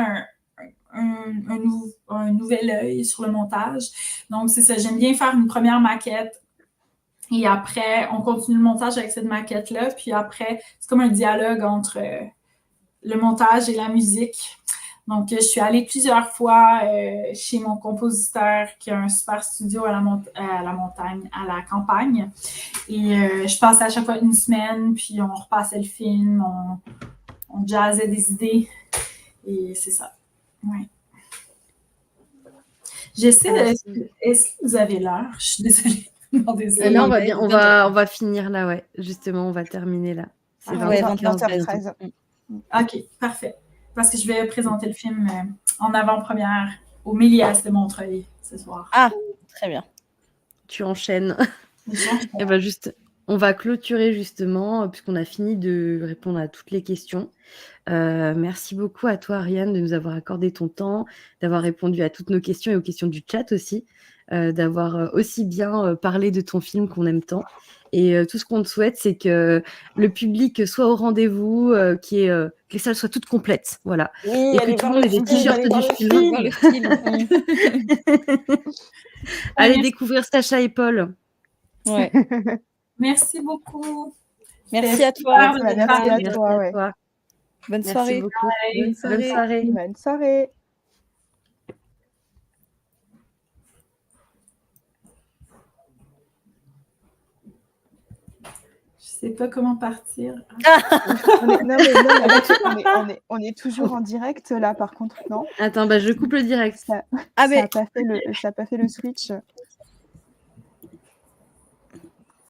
un nouvel œil sur le montage. Donc, c'est ça, j'aime bien faire une première maquette, et après, on continue le montage avec cette maquette-là, puis après, c'est comme un dialogue entre le montage et la musique. Donc, je suis allée plusieurs fois chez mon compositeur qui a un super studio à la montagne, à la campagne. Et je passais à chaque fois une semaine, puis on repassait le film, on jazzait des idées. Et c'est ça. Ouais. J'essaie. Est-ce que vous avez l'heure? Je suis désolée. Non, on va finir là, ouais. Justement, on va terminer là. C'est 20h13. OK, parfait. Parce que je vais présenter le film en avant-première au Méliès de Montreuil ce soir. Ah, très bien. Tu enchaînes. Et on va clôturer justement, puisqu'on a fini de répondre à toutes les questions. Merci beaucoup à toi, Ariane, de nous avoir accordé ton temps, d'avoir répondu à toutes nos questions et aux questions du chat aussi, d'avoir aussi bien parlé de ton film qu'on aime tant. Et tout ce qu'on te souhaite, c'est que le public soit au rendez-vous, que les salles soient toutes complètes, voilà. Oui, et que tout le monde ait des t-shirts du film. Allez découvrir Sacha et Paul. Ouais. Merci beaucoup. Merci à toi. Merci à toi. Ouais. Bonne Merci soirée. beaucoup. Bonne soirée. Bonne soirée. Je sais pas comment partir. On est toujours en direct là, par contre, non? Attends, je coupe le direct. Ça n'a pas fait le switch.